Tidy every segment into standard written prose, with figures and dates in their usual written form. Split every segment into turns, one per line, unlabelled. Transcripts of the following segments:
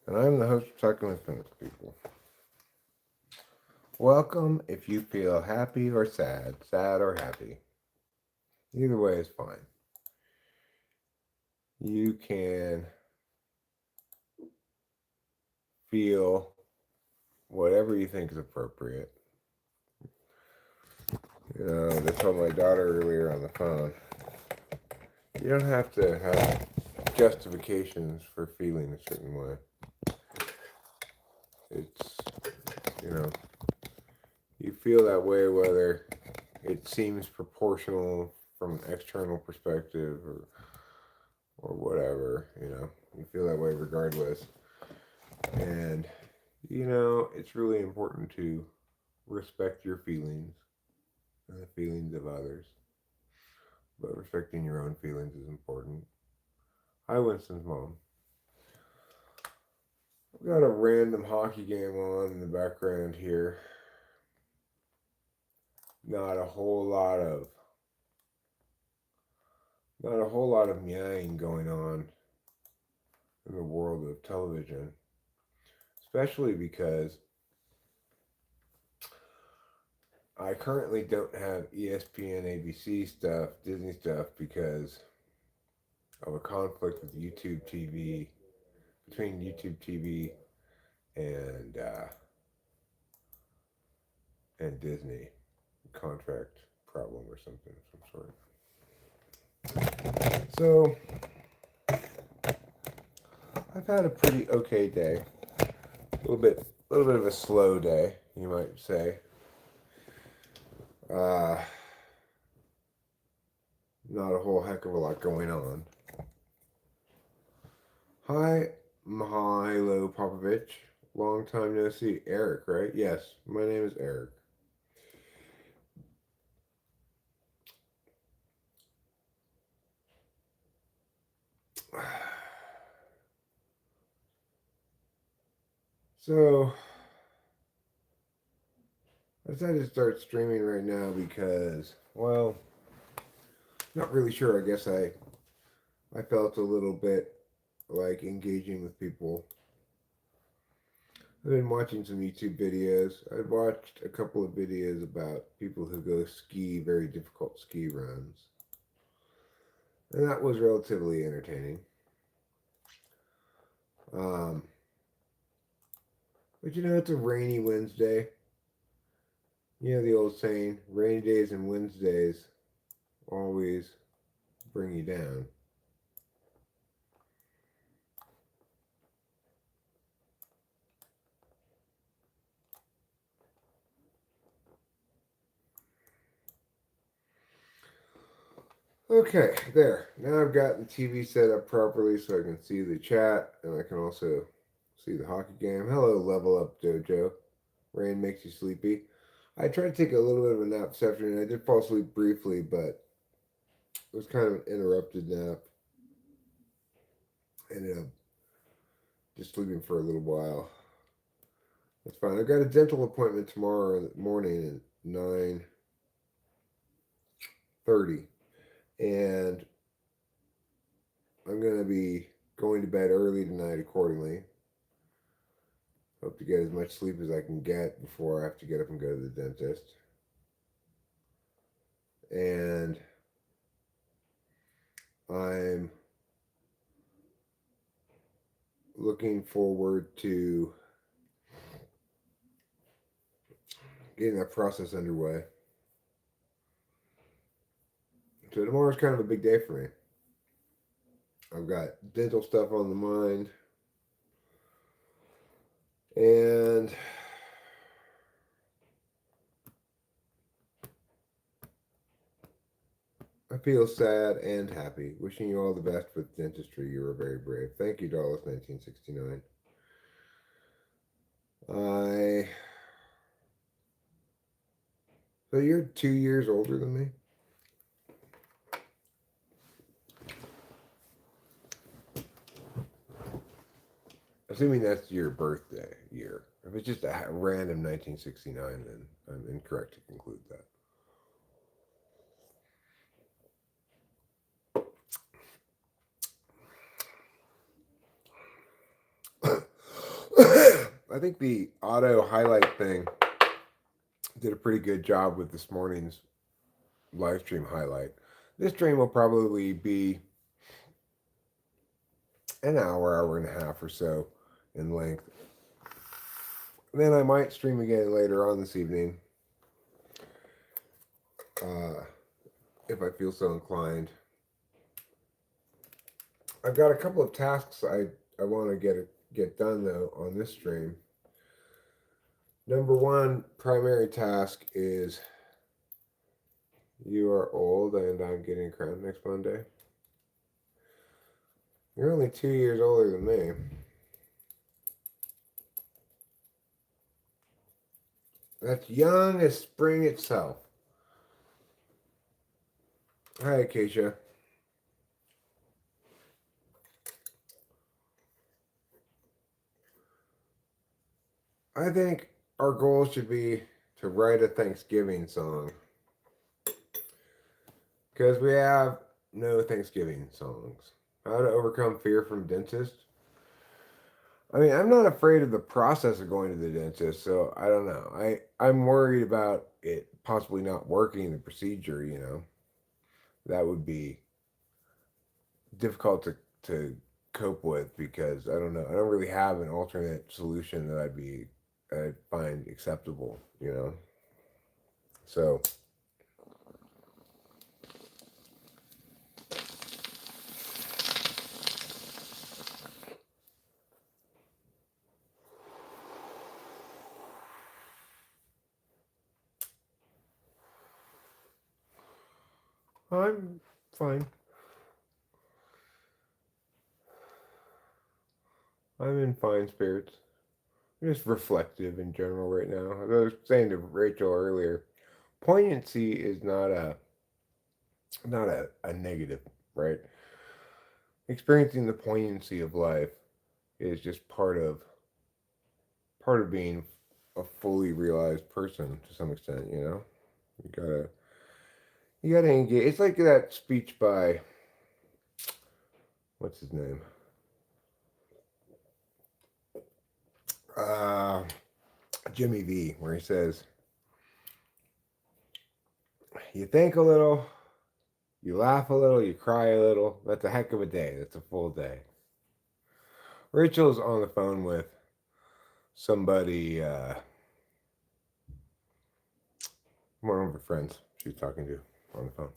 and I'm the host of Talking with Finish People. Welcome if you feel happy or sad or happy. Either way is fine. You can feel whatever you think is appropriate. I told my daughter earlier on the phone, you don't have to have justifications for feeling a certain way. It's, you know, you feel that way whether it seems proportional from an external perspective or whatever, you feel that way regardless. And, it's really important to respect your feelings and the feelings of others. But respecting your own feelings is important. Hi, Winston's mom. We got a random hockey game on in the background here. Not a whole lot of not a whole lot of meowing going on in the world of television, especially because I currently don't have ESPN, ABC stuff, Disney stuff because of a conflict with YouTube TV between YouTube TV and and Disney, contract problem or something of some sort. So I've had a pretty okay day. A little bit of a slow day, you might say. Uh, Not a whole heck of a lot going on. Hi, Mihailo Popovich. Long time no see. Eric, right? Yes, my name is Eric. So, I decided to start streaming right now because, well, not really sure. I guess I felt a little bit like engaging with people. I've been watching some YouTube videos. I've watched a couple of videos about people who go ski very difficult ski runs. And that was relatively entertaining. Um, but it's a rainy Wednesday. You know the old saying, rainy days and Wednesdays always bring you down. Okay, there. Now I've got the TV set up properly so I can see the chat and I can also see the hockey game. Hello, Level Up Dojo. Rain makes you sleepy. I tried to take a little bit of a nap this afternoon. I did fall asleep briefly, but it was kind of an interrupted nap. I ended up just sleeping for a little while. That's fine. I've got a dental appointment tomorrow morning at 9:30, and I'm going to be going to bed early tonight accordingly. Hope to get as much sleep as I can get before I have to get up and go to the dentist. And I'm looking forward to getting that process underway. So tomorrow's kind of a big day for me. I've got dental stuff on the mind, and I feel sad and happy. Wishing you all the best with dentistry. You are very brave. Thank you, Dallas 1969. I So you're 2 years older than me? Assuming that's your birthday year. If it's just a random 1969, then I'm incorrect to conclude that. I think the auto highlight thing did a pretty good job with this morning's live stream highlight. This stream will probably be an hour, hour and a half or so in length. Then I might stream again later on this evening, uh, if I feel so inclined. I've got a couple of tasks I want to get done though on this stream. Number one primary task is you are old and I'm getting crowned next Monday. You're only 2 years older than me. That's young as spring itself. Hi, Acacia. I think our goal should be to write a Thanksgiving song. Because we have no Thanksgiving songs. How to overcome fear from dentists. I mean, I'm not afraid of the process of going to the dentist, so I don't know. I'm worried about it possibly not working, the procedure, you know. That would be difficult to cope with because I don't know. I don't really have an alternate solution that I'd find acceptable, you know. So I'm fine. I'm in fine spirits. I'm just reflective in general right now. As I was saying to Rachel earlier, poignancy is not a negative, right? Experiencing the poignancy of life is just part of being a fully realized person to some extent, you know? You gotta you gotta engage. It's like that speech by what's his name? Uh Jimmy V, where he says, you think a little, you laugh a little, you cry a little. That's a heck of a day. That's a full day. Rachel's on the phone with somebody, one of her friends she's talking to on the phone.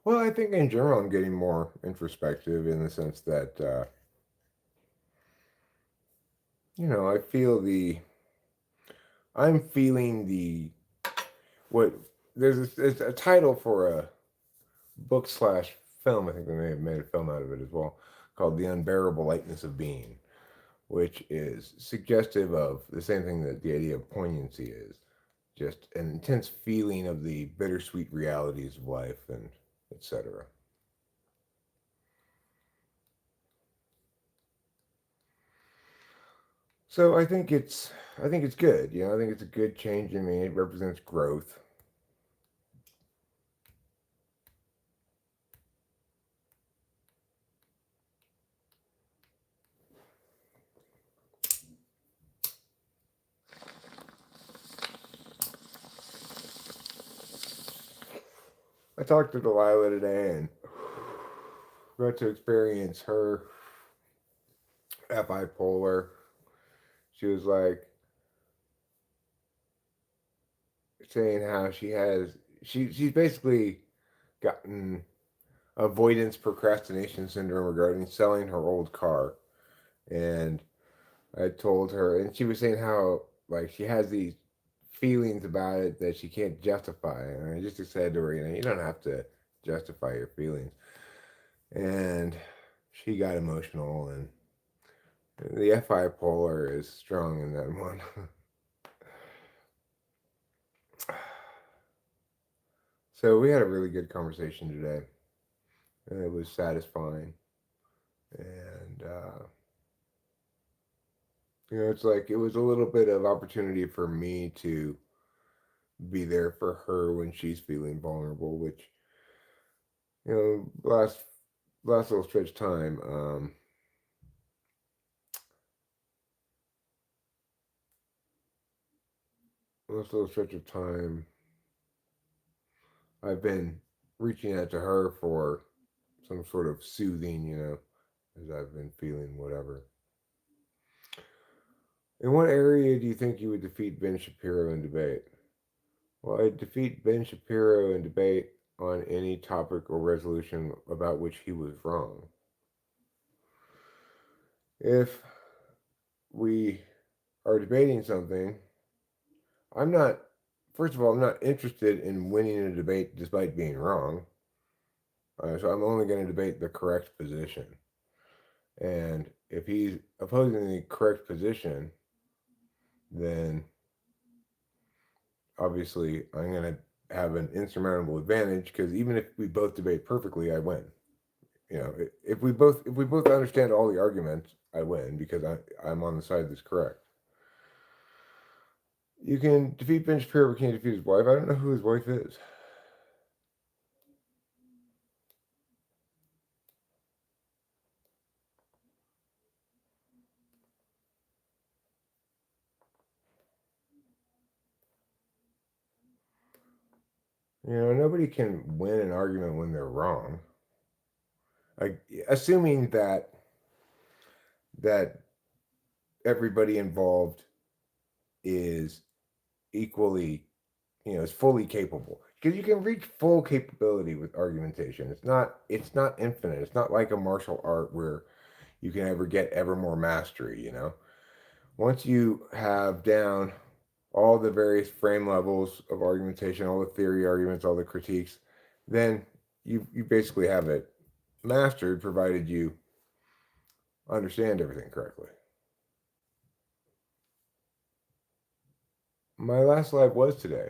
Well, I think in general I'm getting more introspective in the sense that, I feel I'm feeling what, there's a title for a book slash film. I think they may have made a film out of it as well, called The Unbearable Lightness of Being, which is suggestive of the same thing that the idea of poignancy is, just an intense feeling of the bittersweet realities of life and etc. So I think it's good. I think it's a good change in me. It represents growth. I talked to Delilah today and got to experience her bipolar. She was like saying how she's basically gotten avoidance procrastination syndrome regarding selling her old car. And I told her, and she was saying how like she has these feelings about it that she can't justify. And I just said to her, you don't have to justify your feelings. And she got emotional, and the FI polar is strong in that one. So we had a really good conversation today, and it was satisfying. And it's like it was a little bit of opportunity for me to be there for her when she's feeling vulnerable, which last little stretch of time, this little stretch of time, I've been reaching out to her for some sort of soothing, as I've been feeling whatever. In what area do you think you would defeat Ben Shapiro in debate? Well, I'd defeat Ben Shapiro in debate on any topic or resolution about which he was wrong. If we are debating something, I'm not, first of all, I'm not interested in winning a debate despite being wrong. So I'm only going to debate the correct position. And if he's opposing the correct position, then obviously I'm going to have an insurmountable advantage because even if we both debate perfectly, I win. If we both understand all the arguments, I win because I'm on the side that's correct. You can defeat Ben Shapiro, but can't defeat his wife. I don't know who his wife is. Nobody can win an argument when they're wrong. Like, assuming that everybody involved is equally, is fully capable. Because you can reach full capability with argumentation. It's not infinite. It's not like a martial art where you can ever get ever more mastery. Once you have down all the various frame levels of argumentation, all the theory arguments, all the critiques, then you basically have it mastered, provided you understand everything correctly. My last live was today.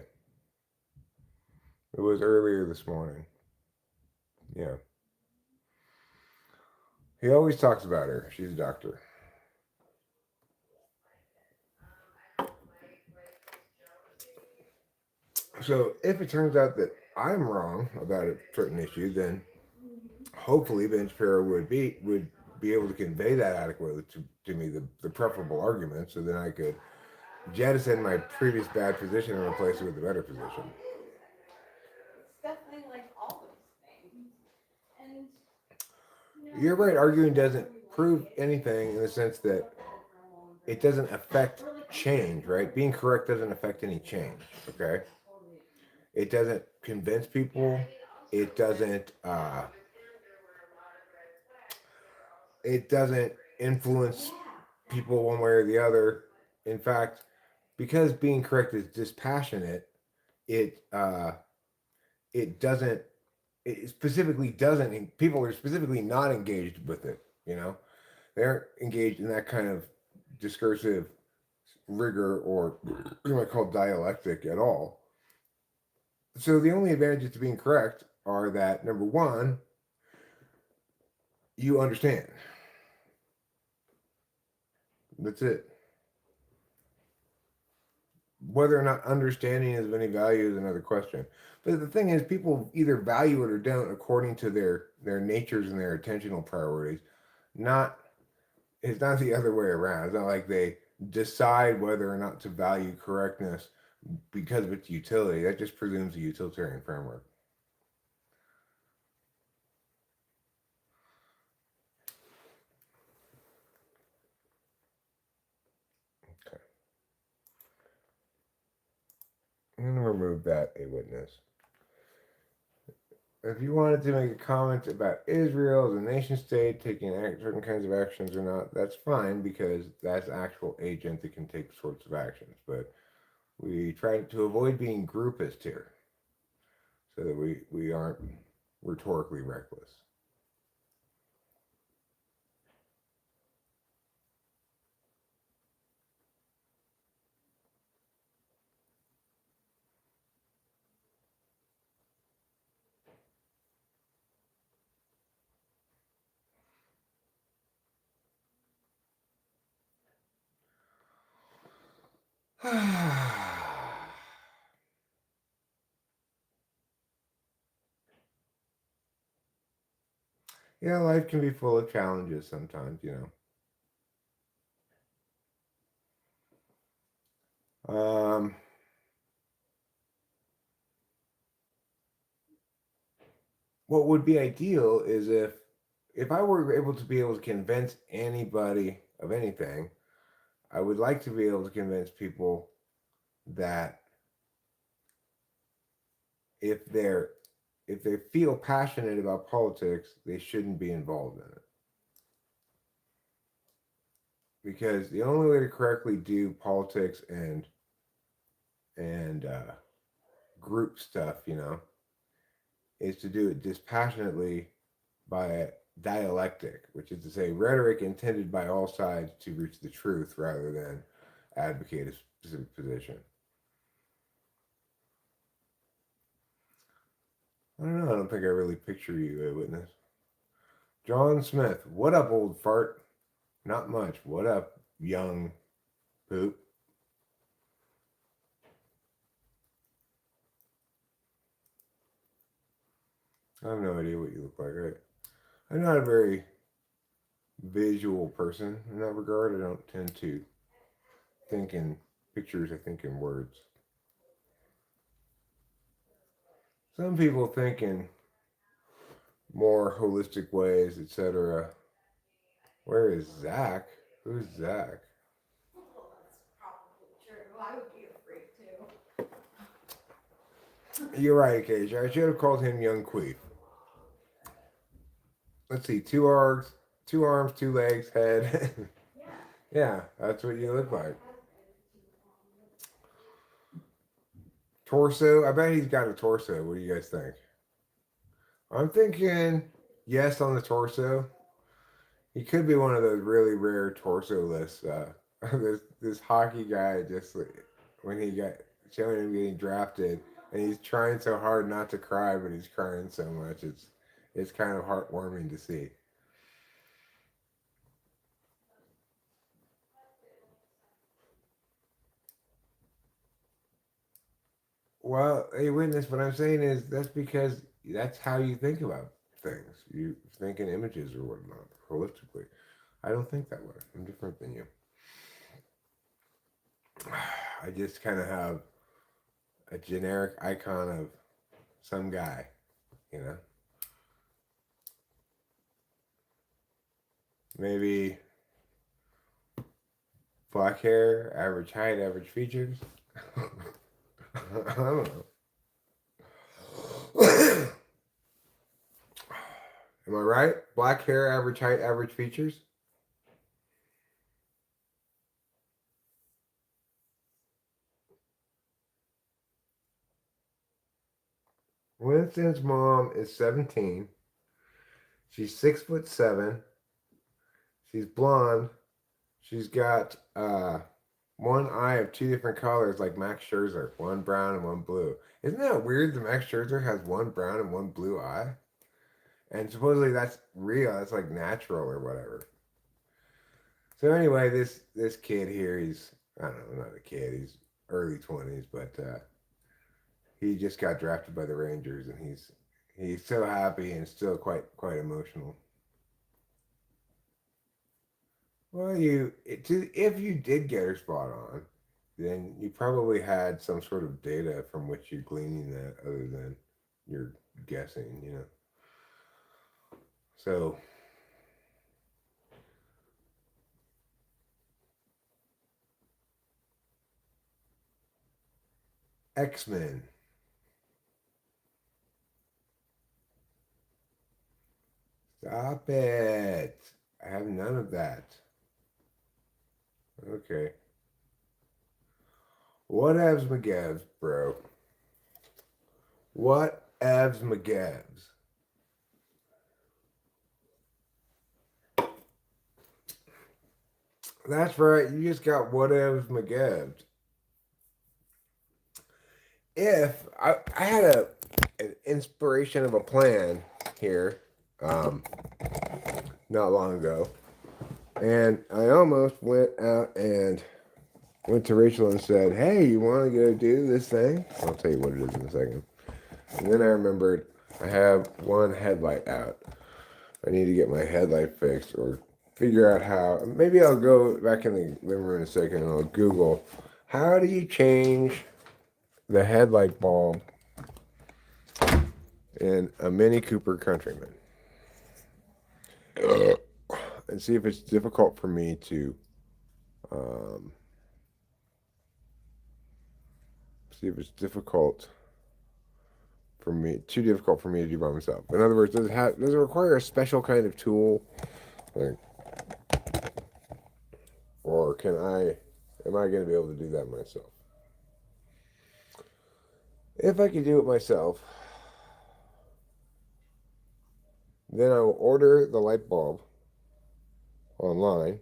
It was earlier this morning. Yeah. He always talks about her. She's a doctor. So if it turns out that I'm wrong about a certain issue, then hopefully Ben Shapiro would be able to convey that adequately to me, the preferable argument, so then I could jettison my previous bad position and replace it with a better position. You're right, arguing doesn't prove anything in the sense that it doesn't affect change, right? Being correct doesn't affect any change, okay? It doesn't convince people. It doesn't. It doesn't influence people one way or the other. In fact, because being correct is dispassionate, it it doesn't. It specifically doesn't. People are specifically not engaged with it. They're engaged in that kind of discursive rigor or what you might call dialectic at all. So the only advantages to being correct are that number one, you understand. That's it. Whether or not understanding is of any value is another question. But the thing is, people either value it or don't according to their natures and their attentional priorities. Not It's not the other way around. It's not like they decide whether or not to value correctness because of its utility. That just presumes a utilitarian framework. Okay. I'm going to remove that a witness. If you wanted to make a comment about Israel as a nation state taking certain kinds of actions or not, that's fine because that's actual agent that can take sorts of actions. But we try to avoid being groupist here so that we aren't rhetorically reckless. Yeah, life can be full of challenges sometimes. Um, what would be ideal is if I were able to convince anybody of anything, I would like to be able to convince people that if they're if they feel passionate about politics, they shouldn't be involved in it. Because the only way to correctly do politics and group stuff, is to do it dispassionately by dialectic, which is to say rhetoric intended by all sides to reach the truth rather than advocate a specific position. I don't know. I don't think I really picture you, a witness. John Smith. What up, old fart? Not much. What up, young poop? I have no idea what you look like. I'm not a very visual person in that regard. I don't tend to think in pictures, I think in words. Some people think in more holistic ways, etc. Where is Zach? Who's Zach?
Well, that's probably true. I would be afraid too.
You're right, Cage. I should have called him Young Queef. Let's see, two arms, two legs, head. Yeah, that's what you look like. Torso. I bet he's got a torso. What do you guys think? I'm thinking yes on the torso. He could be one of those really rare torso-less. This hockey guy just when he got showing him getting drafted, and he's trying so hard not to cry, but he's crying so much. It's kind of heartwarming to see. Well, hey, witness, what I'm saying is that's because that's how you think about things. You think in images or whatnot, holistically. I don't think that way. I'm different than you. I just kind of have a generic icon of some guy, you know? Maybe black hair, average height, average features. I don't know. Am I right? Black hair, average height, average features? Winston's mom is 17. She's 6'7". She's blonde. She's got one eye of two different colors like Max Scherzer, one brown and one blue. Isn't that weird that Max Scherzer has one brown and one blue eye? And supposedly that's real. That's like natural or whatever. So anyway, this kid here, he's, I don't know, not a kid. He's early 20s, but he just got drafted by the Rangers, and he's so happy and still quite emotional. Well, if you did get her spot on, then you probably had some sort of data from which you're gleaning that, other than you're guessing, So X-Men. Stop it. I have none of that. Okay. What evs McGevs, bro? What evs McGevs? That's right. You just got what evs McGevs. If I had an inspiration of a plan here, not long ago, and I almost went out and went to Rachel and said, "Hey, you want to go do this thing?" I'll tell you what it is in a second. And then I remembered I have one headlight out. I need to get my headlight fixed or figure out how. Maybe I'll go back in the living room in a second and I'll Google how do you change the headlight bulb and a Mini Cooper Countryman, and see if it's difficult for me to um, see if it's difficult for me too difficult for me to do by myself. In other words, does it require a special kind of tool, like, or am I going to be able to do that myself? If I can do it myself, then I will order the light bulb online.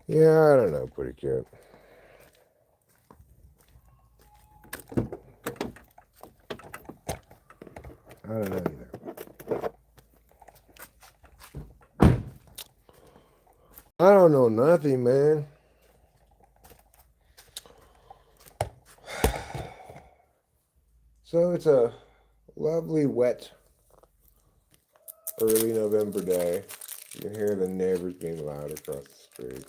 Yeah, I don't know, pretty cute. I don't know either. I don't know nothing, man. So it's a lovely, wet, early November day. You can hear the neighbors being loud across the street.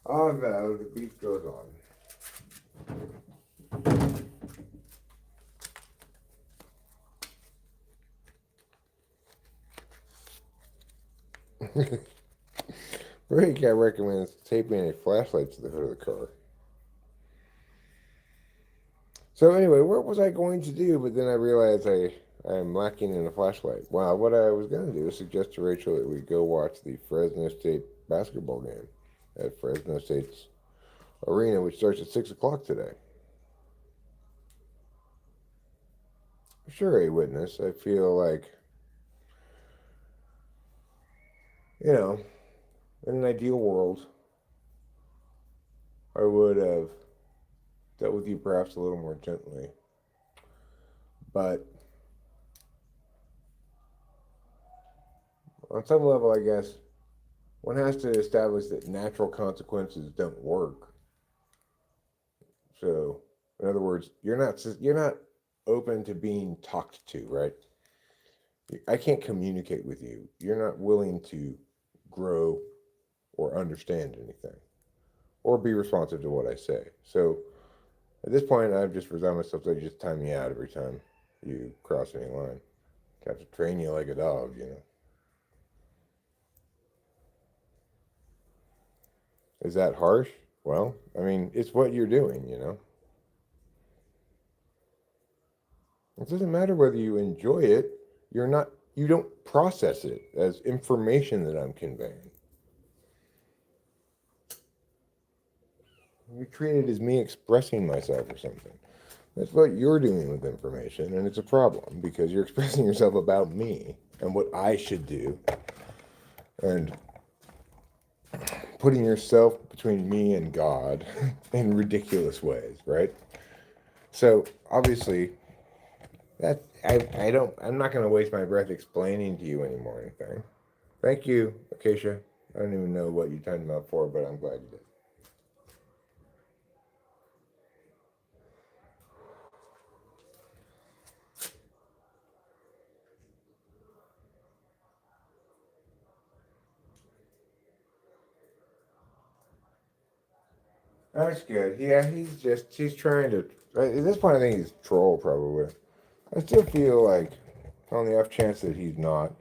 Although the beat goes on. Rick, I recommend taping a flashlight to the hood of the car. So anyway, what was I going to do? But then I realized I am lacking in a flashlight. Wow, what I was going to do is suggest to Rachel that we go watch the Fresno State basketball game at Fresno State's arena, which starts at 6 o'clock today. Sure, a witness. I feel like, in an ideal world, I would have dealt with you perhaps a little more gently. But on some level, I guess one has to establish that natural consequences don't work. So, in other words, you're not open to being talked to, right? I can't communicate with you. You're not willing to grow or understand anything or be responsive to what I say. So, at this point, I've just resigned myself to just time me out every time you cross any line. I have to train you like a dog. Is that harsh? Well, I mean, it's what you're doing. It doesn't matter whether you enjoy it. You don't process it as information that I'm conveying. You treat it as me expressing myself or something. That's what you're doing with information, and it's a problem because you're expressing yourself about me and what I should do, and putting yourself between me and God in ridiculous ways, right? So obviously, I'm not going to waste my breath explaining to you anymore anything. Thank you, Acacia. I don't even know what you're talking about for, but I'm glad you did. That's good. Yeah, he's trying to. At this point, I think he's a troll, probably. I still feel like, on the off chance that he's not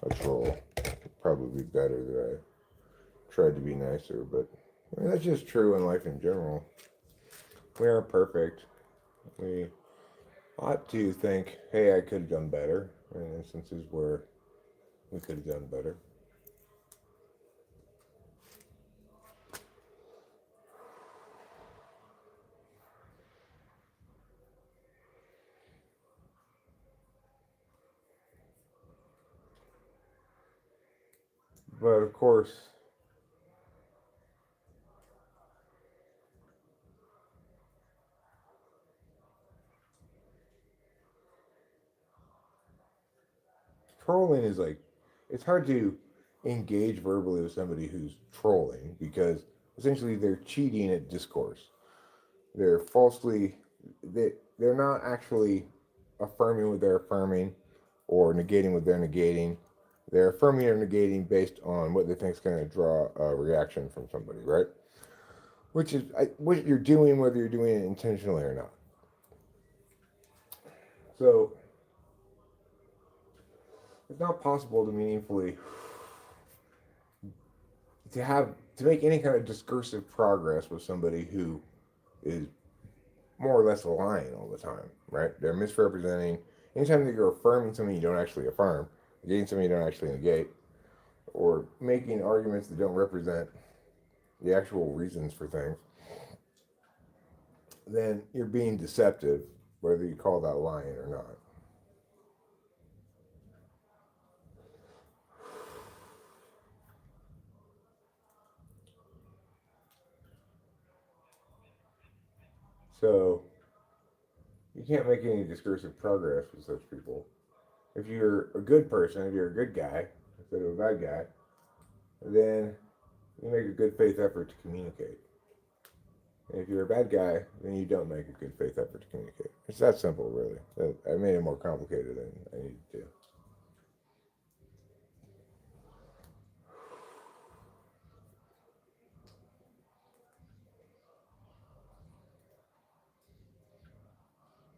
a troll, it'd probably be better that I tried to be nicer, but I mean, that's just true in life in general. We aren't perfect. We ought to think, hey, I could have done better in instances where we could have done better. But of course, trolling is like, it's hard to engage verbally with somebody who's trolling because essentially they're cheating at discourse. They're falsely, they're not actually affirming what they're affirming or negating what they're negating. They're affirming or negating based on what they think is going to draw a reaction from somebody, right? Which is what you're doing, whether you're doing it intentionally or not. So it's not possible to meaningfully to make any kind of discursive progress with somebody who is more or less lying all the time, right? They're misrepresenting. Anytime that you're affirming something you don't actually affirm, negating something you don't actually negate, or making arguments that don't represent the actual reasons for things, then you're being deceptive, whether you call that lying or not. So you can't make any discursive progress with such people. If you're a good person, if you're a good guy instead of a bad guy, then you make a good faith effort to communicate. And if you're a bad guy, then you don't make a good faith effort to communicate. It's that simple, really. I made it more complicated than I needed to.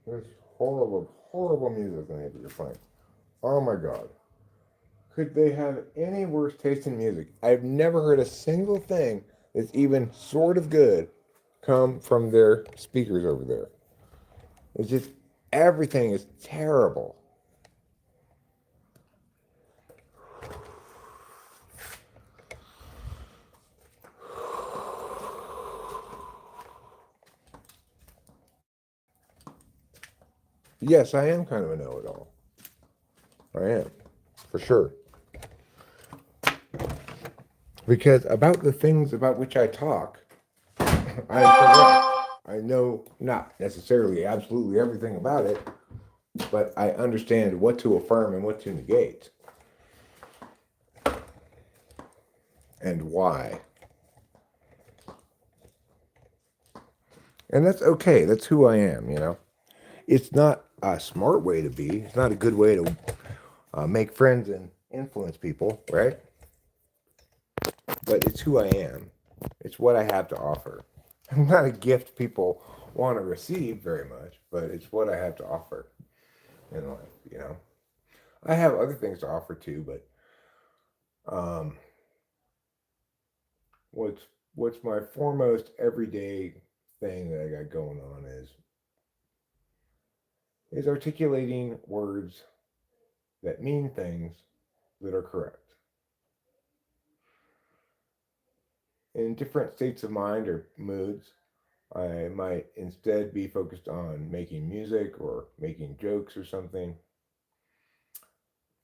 There's horrible, horrible music in you're playing. Oh my god. Could they have any worse taste in music? I've never heard a single thing that's even sort of good come from their speakers over there. It's just everything is terrible. Yes, I am kind of a know-it-all. I am, for sure. Because about the things about which I talk, I am correct. I know not necessarily absolutely everything about it, but I understand what to affirm and what to negate. And why. And that's okay. That's who I am, you know? It's not a smart way to be, it's not a good way to make friends and influence people, right? But it's who I am. It's what I have to offer. I'm not a gift people want to receive very much, but it's what I have to offer in life, you know? I have other things to offer too, but um, what's what's my foremost everyday thing that I got going on is articulating words that mean things that are correct. In different states of mind or moods, I might instead be focused on making music or making jokes or something.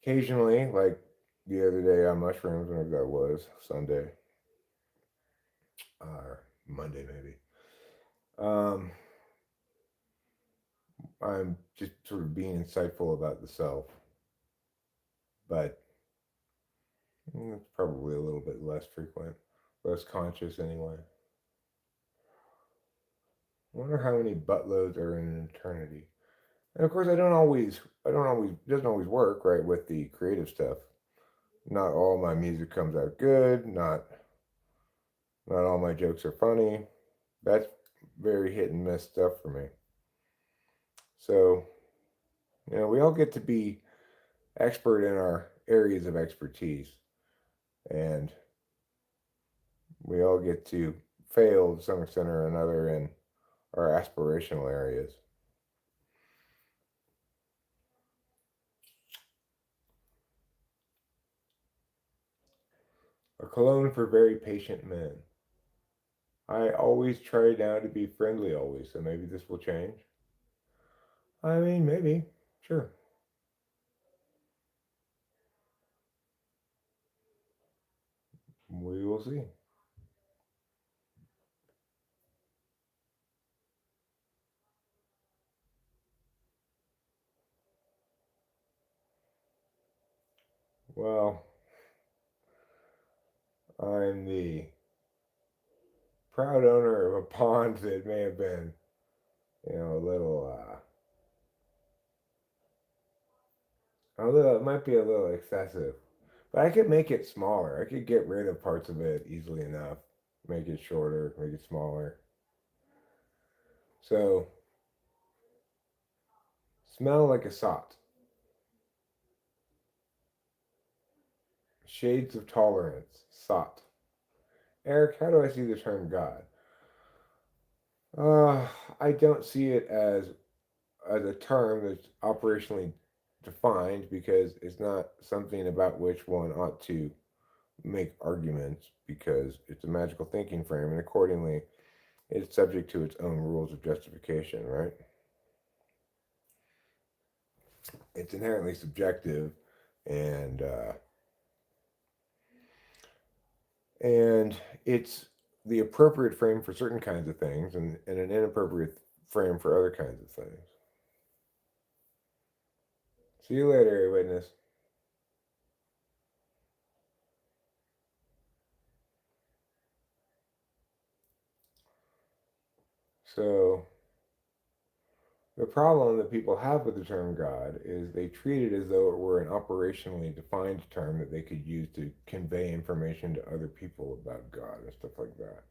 Occasionally, like the other day on mushrooms, whenever that was, Sunday or Monday maybe, um, I'm just sort of being insightful about the self, but it's probably a little bit less frequent, less conscious anyway. I wonder how many buttloads are in an eternity. And of course, I don't always, it doesn't always work, right, with the creative stuff. Not all my music comes out good. Not all my jokes are funny. That's very hit and miss stuff for me. So, we all get to be expert in our areas of expertise, and we all get to fail to some extent or another in our aspirational areas. A cologne for very patient men. I always try now to be friendly always, so maybe this will change. I mean, maybe. Sure. We will see. Well, I'm the proud owner of a pond that may have been, a little, it might be a little excessive. But I could make it smaller. I could get rid of parts of it easily enough. Make it shorter, make it smaller. So, smell like a sot. Shades of tolerance. Sot. Eric, how do I see the term God? Uh, I don't see it as a term that's operationally defined because it's not something about which one ought to make arguments because it's a magical thinking frame and accordingly it's subject to its own rules of justification, right? It's inherently subjective and uh, and it's the appropriate frame for certain kinds of things and an inappropriate frame for other kinds of things. See you later, witness. So the problem that people have with the term God is they treat it as though it were an operationally defined term that they could use to convey information to other people about God and stuff like that.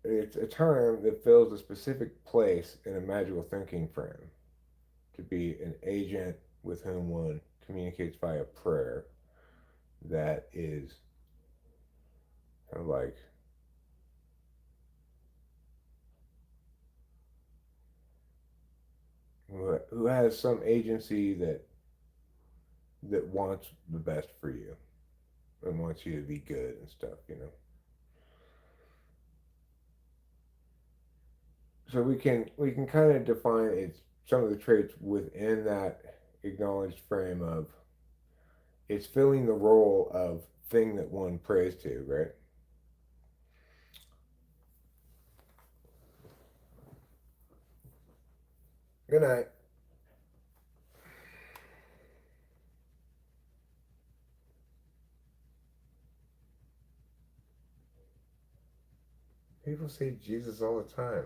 It's a term that fills a specific place in a magical thinking frame to be an agent with whom one communicates via prayer that is kind of like who has some agency that wants the best for you and wants you to be good and stuff, you know. So we can kind of define its some of the traits within that acknowledged frame of it's filling the role of thing that one prays to, right? Good night. People say Jesus all the time.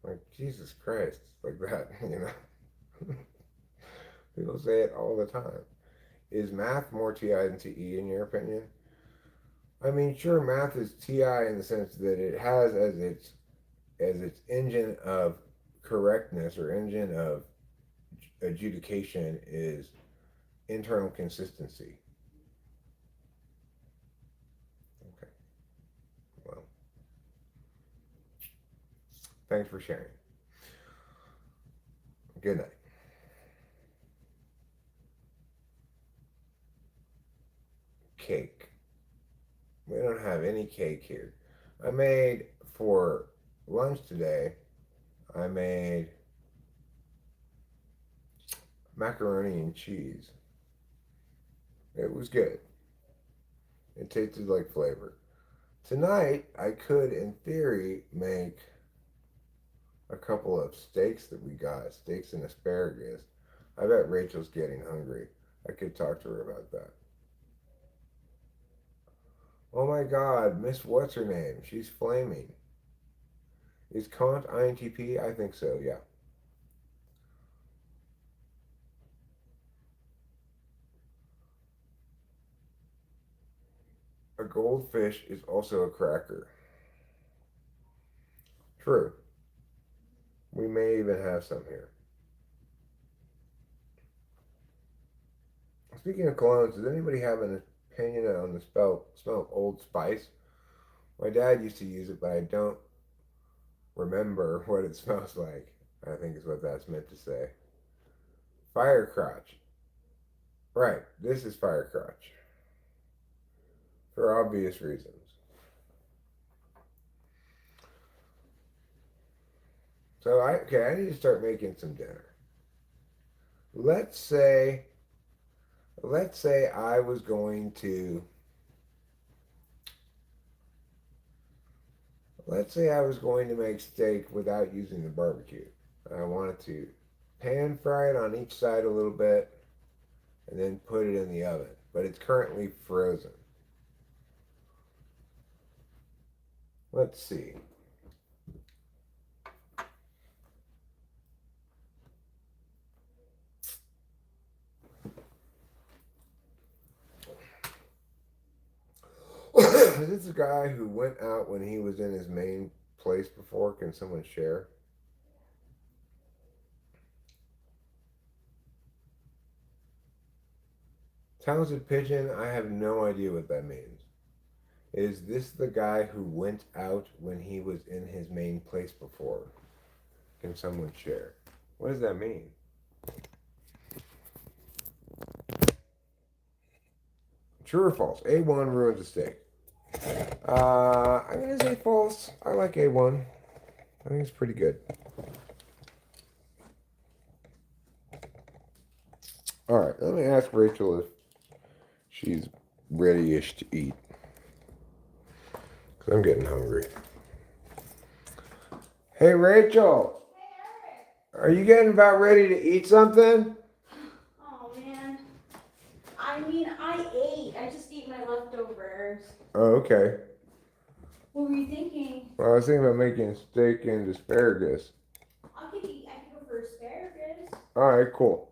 Like Jesus Christ, like that, you know. People say it all the time. Is math more TI than TE in your opinion? I mean, sure, math is TI in the sense that it has as its engine of correctness or engine of adjudication is internal consistency. Okay, well, thanks for sharing. Good night. Cake. We don't have any cake here. I made for lunch today, I made macaroni and cheese. It was good. It tasted like flavor. Tonight, I could, in theory, make a couple of steaks that we got, steaks and asparagus. I bet Rachel's getting hungry. I could talk to her about that. Oh my god, Miss What's Her Name? She's flaming. Is Kant INTP? I think so, yeah. A goldfish is also a cracker. True. We may even have some here. Speaking of colognes, does anybody have an opinion on the smell of Old Spice? My dad used to use it, but I don't remember what it smells like. I think is what that's meant to say. Fire crotch. Right, this is fire crotch. For obvious reasons. I need to start making some dinner. Let's say let's say I was going to make steak without using the barbecue. I wanted to pan fry it on each side a little bit and then put it in the oven, but it's currently frozen. Let's see. Is this a guy who went out when he was in his main place before? Can someone share? Talented Pigeon, I have no idea what that means. Is this the guy who went out when he was in his main place before? Can someone share? What does that mean? True or false? A1 ruins a steak. I'm going to say false. I like A1. I think it's pretty good. All right, let me ask Rachel if she's ready-ish to eat. Because I'm getting hungry. Hey, Rachel.
Hey,
Are you getting about ready to eat something?
Eric. Oh, man. I mean, I ate. I just ate my leftovers.
Oh, okay.
What were you thinking?
Well, I was thinking about making steak and asparagus.
I could go for asparagus.
All right, cool.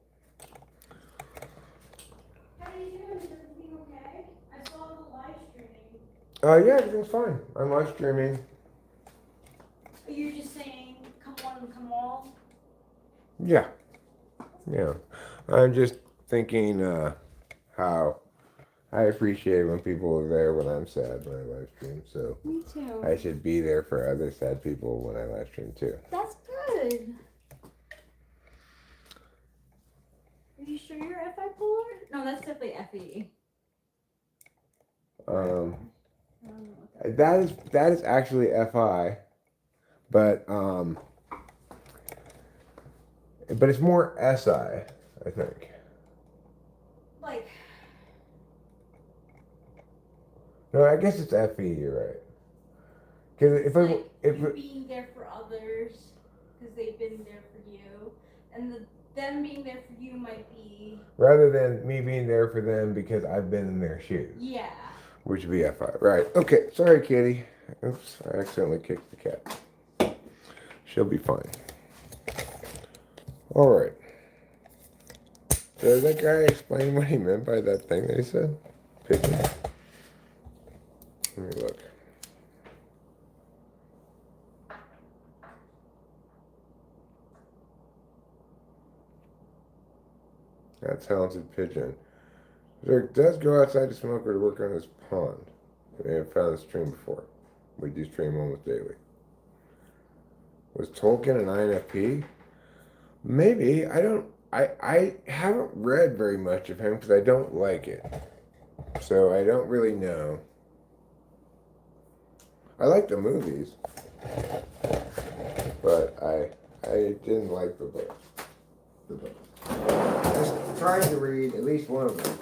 How are you doing? Is everything okay? I saw the live streaming.
Yeah, everything's fine. I'm live streaming.
You're just saying, come on, come all?
Yeah. Yeah. I'm just thinking how I appreciate when people are there when I'm sad when I live stream. So
Me too.
I should be there for other sad people when I live stream too.
That's good. Are you sure you're FI polar? No, that's definitely FE. I don't know what
That is actually FI, but it's more SI, I think.
Like,
No, I guess it's FE. You're right. Because
you being there for others because they've been there for you, and them being there for you might be
rather than me being there for them because I've been in their shoes.
Yeah.
Which would be FI. Right. Okay. Sorry, kitty. Oops. I accidentally kicked the cat. She'll be fine. All right. Did that guy explain what he meant by that thing that he said? Pigeon. Let me look. That talented pigeon. Derek does go outside to smoke or to work on his pond. We have found this stream before. We do stream almost daily. Was Tolkien an INFP? Maybe. I haven't read very much of him because I don't like it. So I don't really know. I like the movies. But I didn't like the book. I tried to read at least one of them.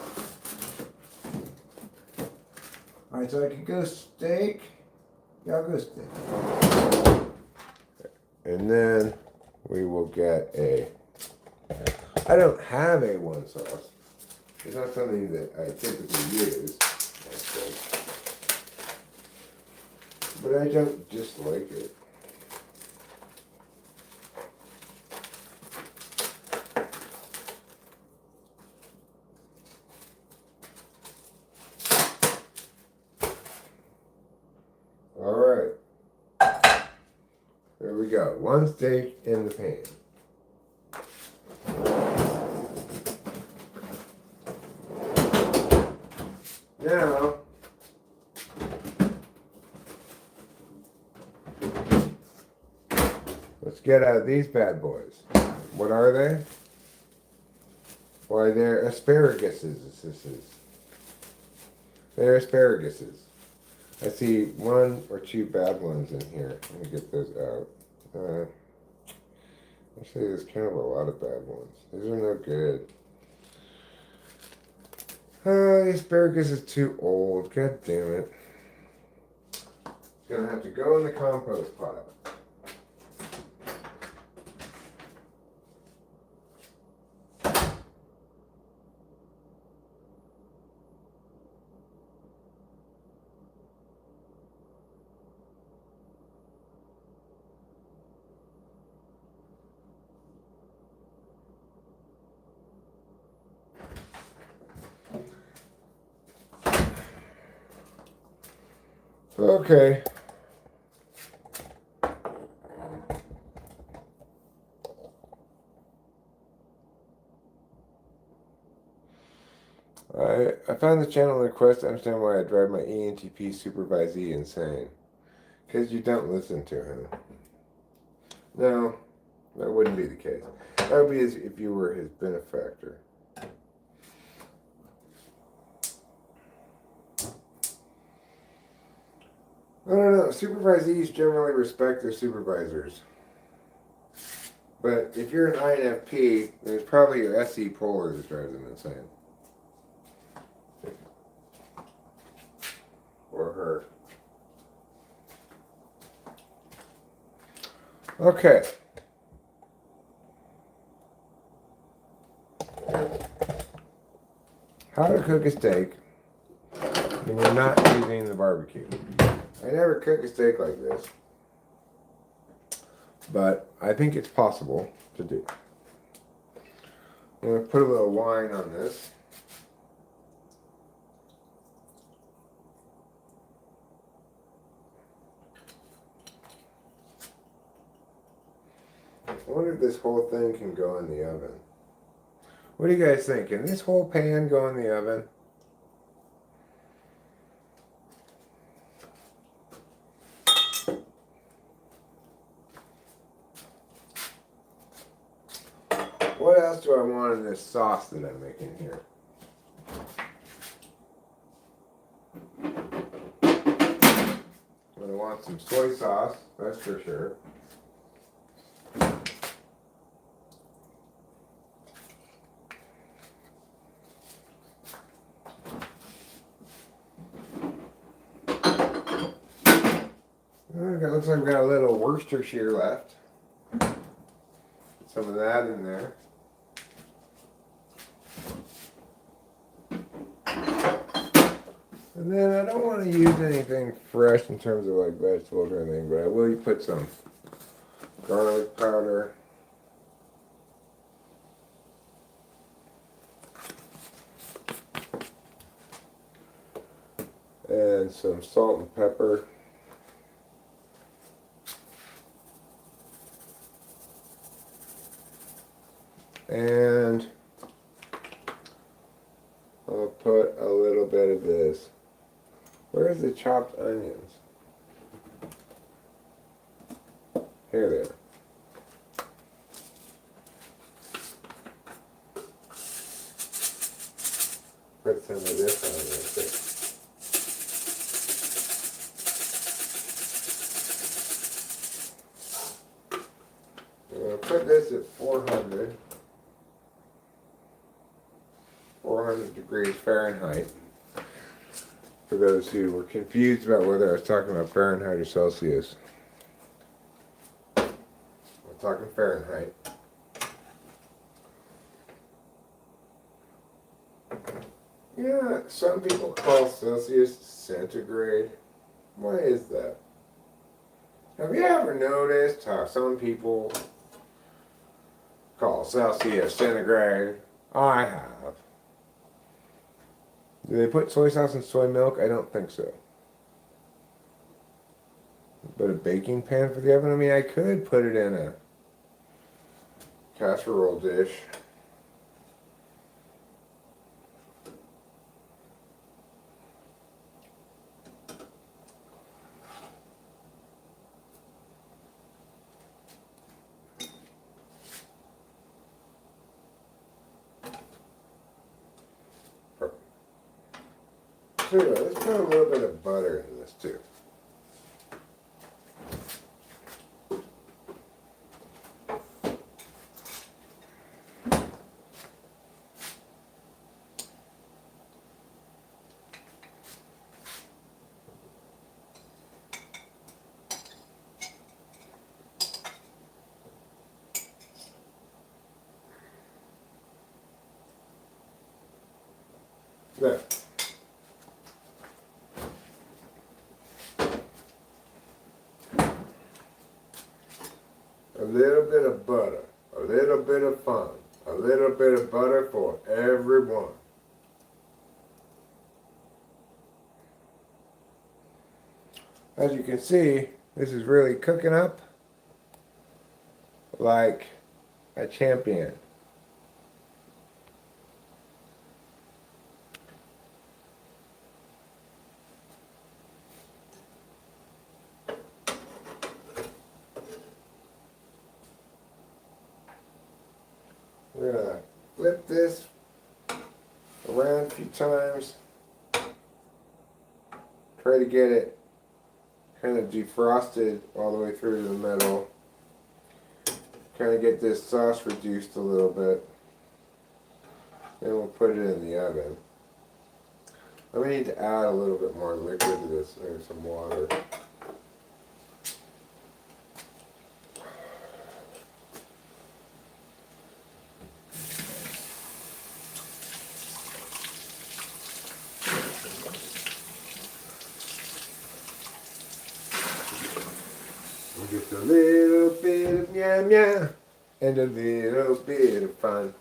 Alright, so I could go steak. Yeah, I'll go steak. And then we will get I don't have A1 sauce. It's not something that I typically use. But I don't dislike it. Alright. There we go. One steak in the pan. Now, let's get out these bad boys. What are they? Why, they're asparaguses. They're asparaguses. I see one or two bad ones in here. Let me get those out. Actually, there's kind of a lot of bad ones. These are no good. The asparagus is too old. God damn it. It's gonna have to go in the compost pile. Okay. I found the channel in a quest to understand why I drive my ENTP supervisee insane. Because you don't listen to him. No, that wouldn't be the case. That would be as if you were his benefactor. I don't know. Supervisees generally respect their supervisors. But if you're an INFP, then it's probably your SE polar that drives them insane. Or her. Okay. How to cook a steak when you're not using the barbecue. I never cook a steak like this, but I think it's possible to do. I'm going to put a little wine on this. I wonder if this whole thing can go in the oven. What do you guys think? Can this whole pan go in the oven? What else do I want in this sauce that I'm making here? I'm going to want some soy sauce, that's for sure. Okay, looks like we've got a little Worcestershire left. Put some of that in there. And then I don't want to use anything fresh in terms of like vegetables or anything, but I will put some garlic powder. And some salt and pepper. And I'll put a little bit of this. Where's the chopped onions? Here they are. Put some of this on there too. I'm going to put this at 400 degrees Fahrenheit. For those who were confused about whether I was talking about Fahrenheit or Celsius. I'm talking Fahrenheit. Yeah, some people call Celsius centigrade. Why is that? Have you ever noticed how some people call Celsius centigrade? I have. Do they put soy sauce in soy milk? I don't think so. But a baking pan for the oven? I mean, I could put it in a casserole dish. So let's put a little bit of butter in this too. There. A little bit of butter, a little bit of fun, a little bit of butter for everyone. as you can see, this is really cooking up like a champion. We're gonna flip this around a few times. Try to get it kind of defrosted all the way through to the middle. Kind of get this sauce reduced a little bit. Then we'll put it in the oven. I may need to add a little bit more liquid to this. Maybe some water. Just a little bit of yum yum and a little bit of fun.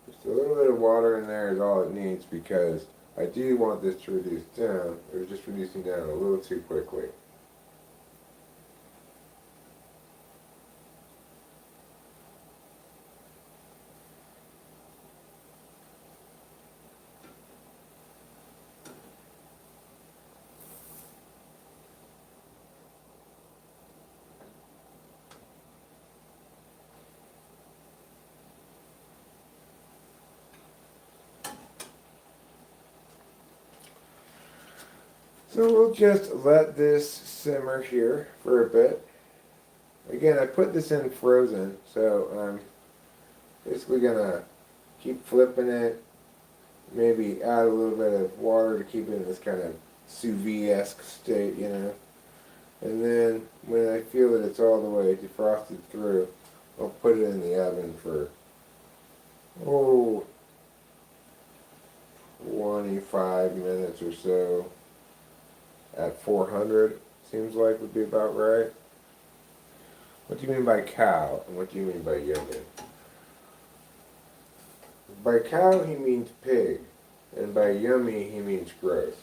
Just a little bit of water in there is all it needs because I do want this to reduce down. It was just reducing down a little too quickly. So we'll just let this simmer here for a bit. Again, I put this in frozen, so I'm basically gonna keep flipping it, maybe add a little bit of water to keep it in this kind of sous vide-esque state, you know. And then when I feel that it's all the way defrosted through, I'll put it in the oven for 25 minutes or so at 400. Seems like would be about right. What do you mean by cow and what do you mean by yummy? By cow he means pig, and by yummy he means gross.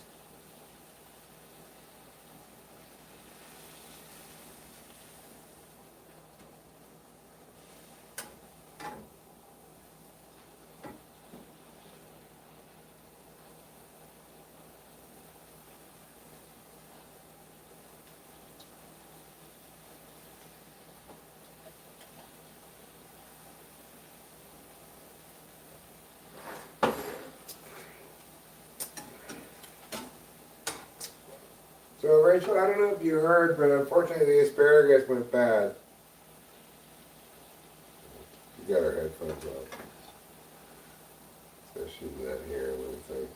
So Rachel, I don't know if you heard, but unfortunately the asparagus went bad. She got her headphones on. So she's not hearing anything.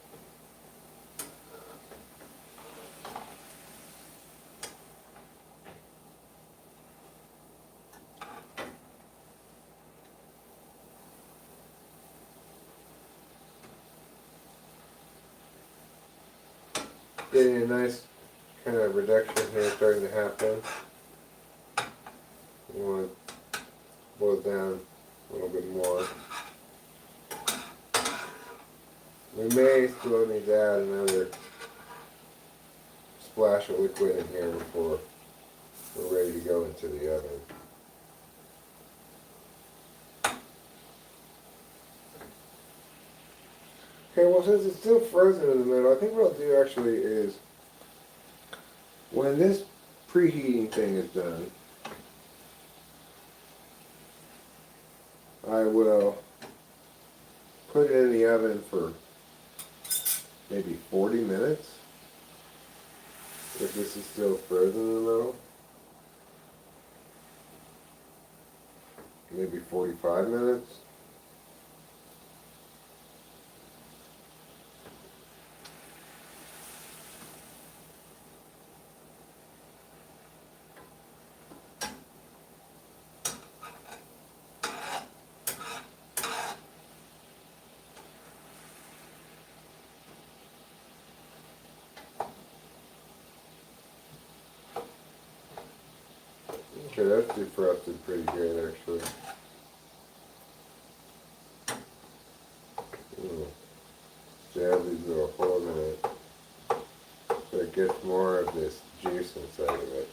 Getting a nice kind of reduction here starting to happen. You want to boil it down a little bit more. We may still need to add another splash of liquid in here before we're ready to go into the oven. Okay, well since it's still frozen in the middle, I think what I'll do actually is when this preheating thing is done, I will put it in the oven for maybe 40 minutes if this is still frozen in the middle. Maybe 45 minutes. Okay, that's defrosted pretty good, actually. Jab these little holes in it so it gets more of this juice inside of it.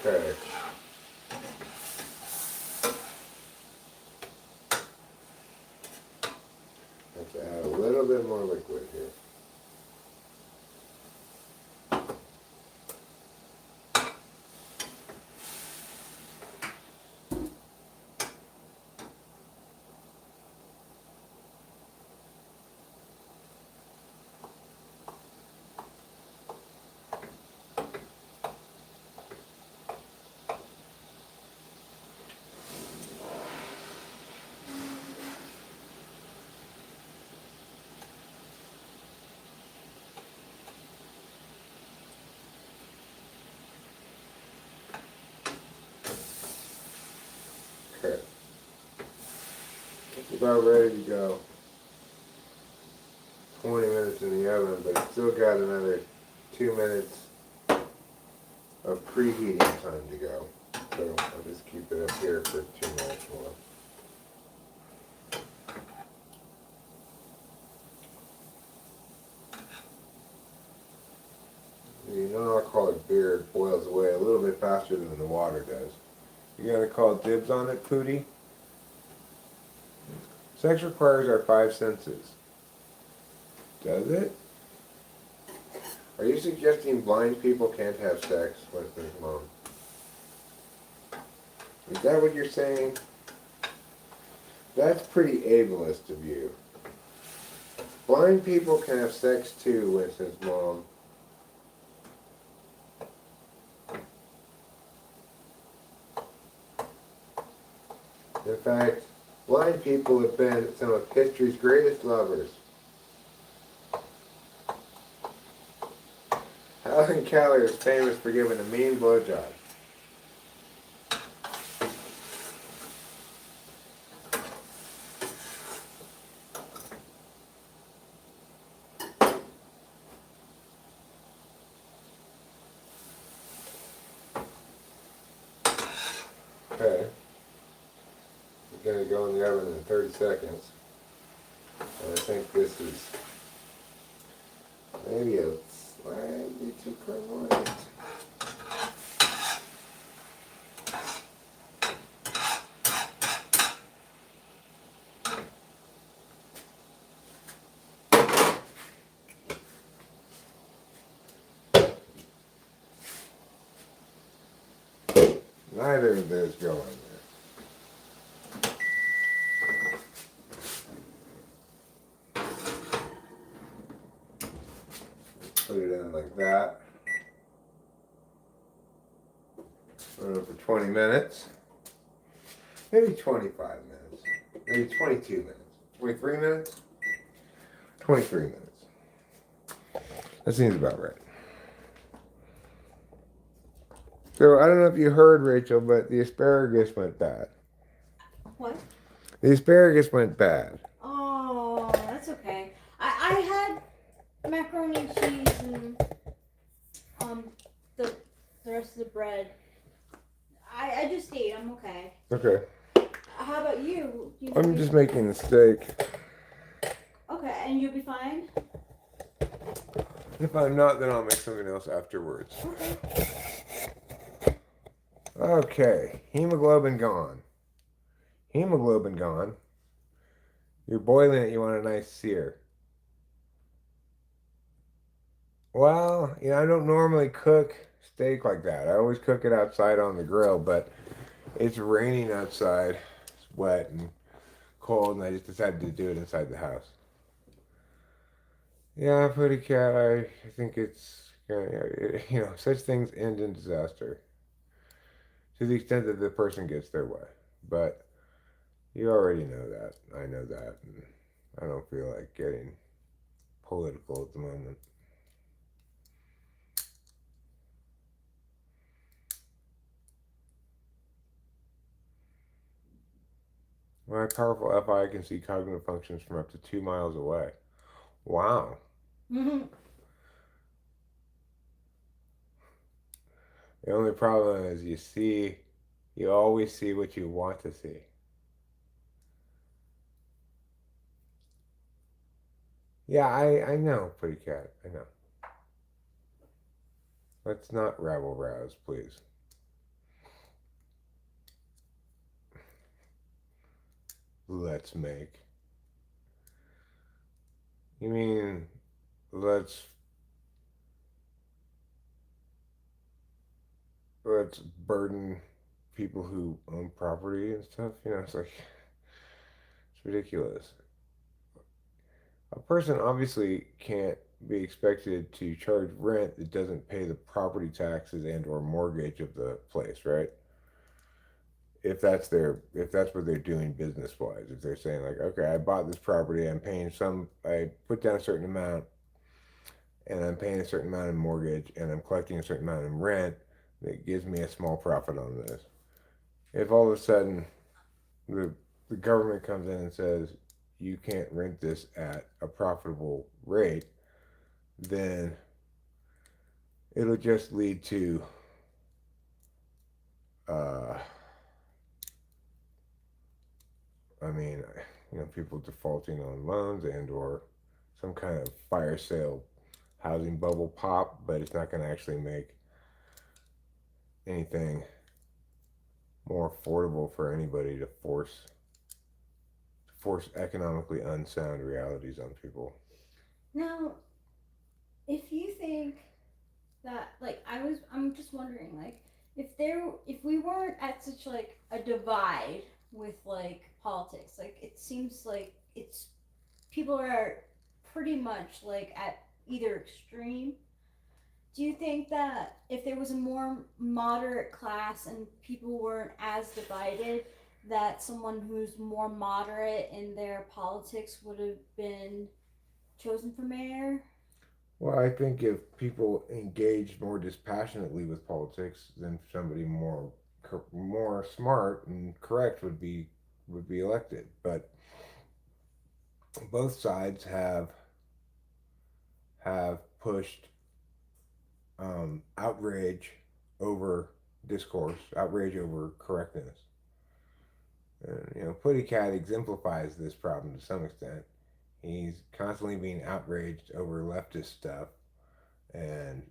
Okay. Let's add a little bit more liquid here. Okay. It's about ready to go. 20 minutes in the oven, but it's still got another 2 minutes of preheating time to go. So I'll just keep it up here for 2 minutes more. You know, alcoholic beer boils away a little bit faster than the water does. You gotta call dibs on it, Pootie? Sex requires our 5 senses. Does it? Are you suggesting blind people can't have sex with their mom? Is that what you're saying? That's pretty ableist of you. Blind people can have sex too with his mom. In fact, blind people have been some of history's greatest lovers. Helen Keller is famous for giving a mean blowjob. Okay. It's going to go in the oven in 30 seconds. And I think this is maybe a slightly too caramelized. Neither of those go in there. Put it in like that. Run it for 20 minutes. Maybe 25 minutes. Maybe 22 minutes. 23 minutes? 23 minutes. That seems about right. So I don't know if you heard, Rachel, but the asparagus went bad.
What?
The asparagus went bad.
Oh, that's okay. I had macaroni and cheese and the rest of the bread. I just ate. I'm okay.
Okay.
How about you?
I'm just making the steak.
Okay, and you'll be fine?
If I'm not, then I'll make something else afterwards.
Okay.
Okay. Hemoglobin gone. Hemoglobin gone. You're boiling it, you want a nice sear. Well, you know, I don't normally cook steak like that. I always cook it outside on the grill, but it's raining outside. It's wet and cold, and I just decided to do it inside the house. Yeah, Pretty Cat, I think it's, you know, such things end in disaster. To the extent that the person gets their way. But you already know that. I know that. And I don't feel like getting political at the moment. My powerful FI can see cognitive functions from up to 2 miles away. Wow.
Mm-hmm.
The only problem is you always see what you want to see. Yeah, I know, Pretty Cat. I know. Let's not rabble rouse, please. Let's make. You mean let's let's burden people who own property and stuff? It's like it's ridiculous. A person obviously can't be expected to charge rent that doesn't pay the property taxes and or mortgage of the place, right? If that's what they're doing business wise, if they're saying like, okay, I bought this property, I put down a certain amount, and I'm paying a certain amount in mortgage, and I'm collecting a certain amount in rent, that gives me a small profit on this. If all of a sudden the the government comes in and says you can't rent this at a profitable rate, then it'll just lead to uh, I mean, people defaulting on loans and or some kind of fire sale housing bubble pop, but it's not going to actually make anything more affordable for anybody to force economically unsound realities on people.
Now, if you think that, like, I'm just wondering, like, if we weren't at such like a divide with like politics, like it seems like it's people are pretty much like at either extreme. Do you think that if there was a more moderate class and people weren't as divided, that someone who's more moderate in their politics would have been chosen for mayor?
Well, I think if people engaged more dispassionately with politics, then somebody more smart and correct would be elected. But both sides have pushed outrage over discourse, outrage over correctness. And, Putty Cat exemplifies this problem to some extent. He's constantly being outraged over leftist stuff and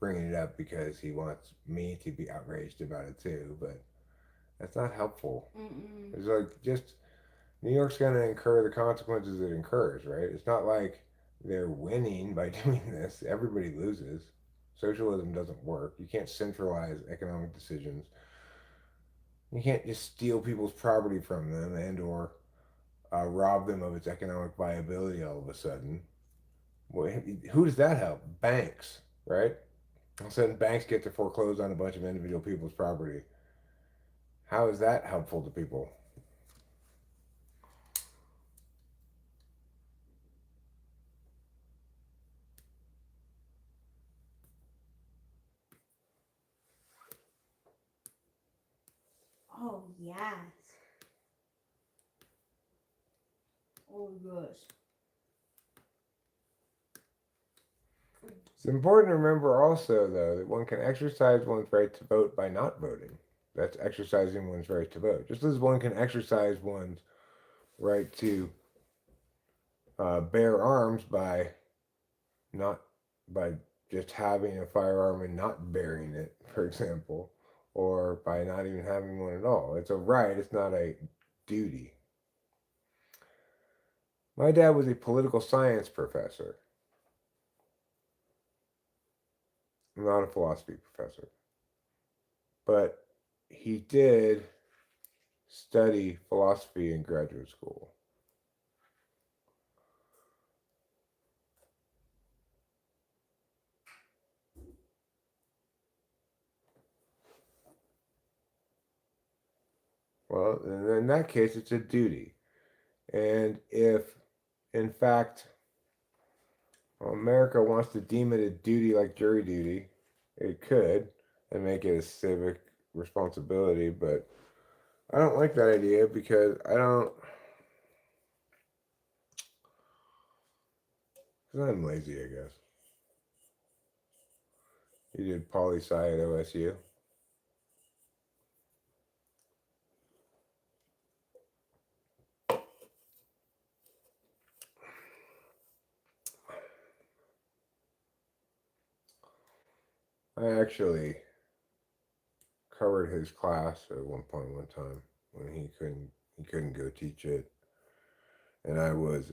bringing it up because he wants me to be outraged about it too. But that's not helpful.
Mm-mm.
It's like just New York's going to incur the consequences it incurs, right? It's not like they're winning by doing this. Everybody loses. Socialism doesn't work. You can't centralize economic decisions. You can't just steal people's property from them and or rob them of its economic viability all of a sudden. Well, who does that help? Banks, right? All of a sudden, banks get to foreclose on a bunch of individual people's property. How is that helpful to people?
Oh yes. Oh gosh.
It's important to remember also, though, that one can exercise one's right to vote by not voting. That's exercising one's right to vote. Just as one can exercise one's right to bear arms by not by just having a firearm and not bearing it, for example, or by not even having one at all. It's a right. It's not a duty. My dad was a political science professor, not a philosophy professor, but he did study philosophy in graduate school. Well, in that case, it's a duty. And if, in fact, America wants to deem it a duty like jury duty, it could and make it a civic responsibility. But I don't like that idea because I don't. Because I'm lazy, I guess. You did poli sci at OSU. I actually covered his class at one time when he couldn't go teach it, and I was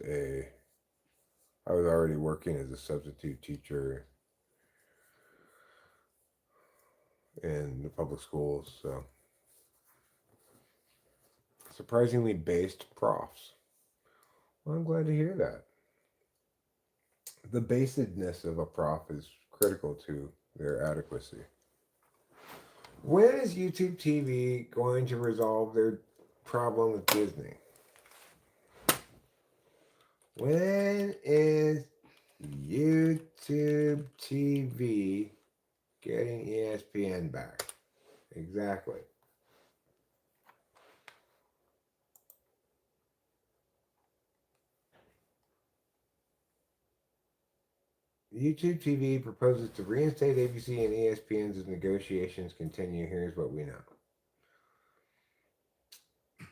already working as a substitute teacher in the public schools, so surprisingly based profs. Well, I'm glad to hear that. The basedness of a prof is critical to their adequacy. When is YouTube TV going to resolve their problem with Disney? When is YouTube TV getting ESPN back? Exactly. YouTube TV proposes to reinstate ABC and ESPN's as negotiations continue. Here's what we know.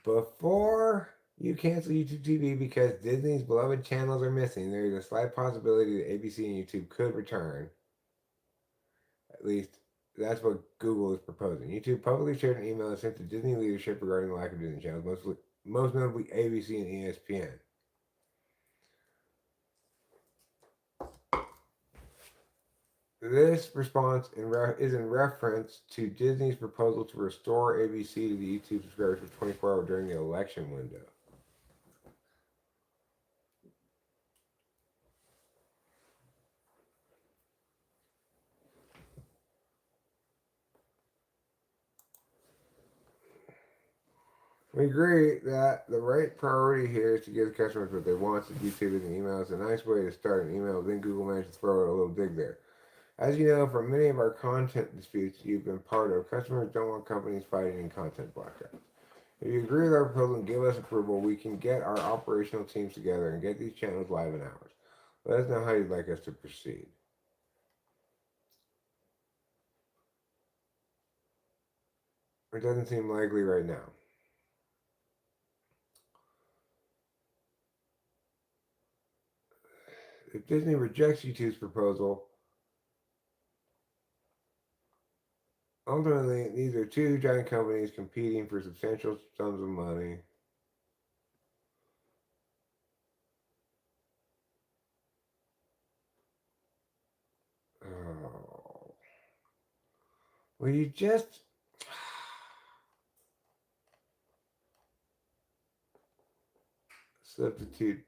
Before you cancel YouTube TV because Disney's beloved channels are missing, there is a slight possibility that ABC and YouTube could return. At least that's what Google is proposing. YouTube publicly shared an email sent to Disney leadership regarding the lack of Disney channels, most notably ABC and ESPN. This response is in reference to Disney's proposal to restore ABC to the YouTube subscribers for 24 hours during the election window. We agree that the right priority here is to give the customers what they want, so YouTube is an email. It's a nice way to start an email, then Google managed to throw out a little dig there. As you know, from many of our content disputes you've been part of, customers don't want companies fighting in content blackouts. If you agree with our proposal and give us approval, we can get our operational teams together and get these channels live in hours. Let us know how you'd like us to proceed. It doesn't seem likely right now. If Disney rejects YouTube's proposal, ultimately, these are two giant companies competing for substantial sums of money. Oh. Will you just substitute?